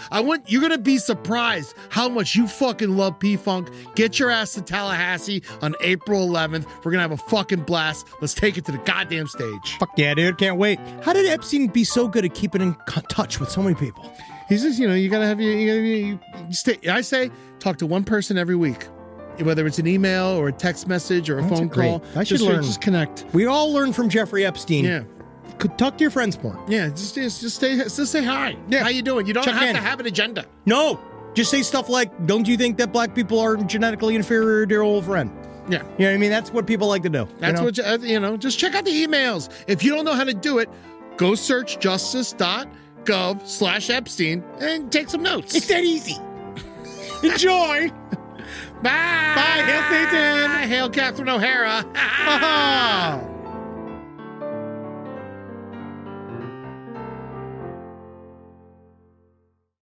You're going to be surprised how much you fucking love P-Funk. Get your ass to Tallahassee on April 11th. We're going to have a fucking blast. Let's take it to the goddamn stage. Fuck yeah, dude. Can't wait. How did Epstein be so good at keeping in touch with so many people? He's just, you gotta have you stay. I say, talk to one person every week, whether it's an email or a text message or a phone call. I should learn. Just connect. We all learn from Jeffrey Epstein. Yeah. Talk to your friends more. Yeah, just say hi. Yeah. How you doing? You don't have to have an agenda. No. Just say stuff like, don't you think that black people are genetically inferior to your old friend? Yeah. You know what I mean? That's what people like to do. That's what, just check out the emails. If you don't know how to do it, go search justice.gov/Epstein and take some notes. It's that easy. Enjoy. Bye. Bye. Hail Satan. Hail Catherine O'Hara.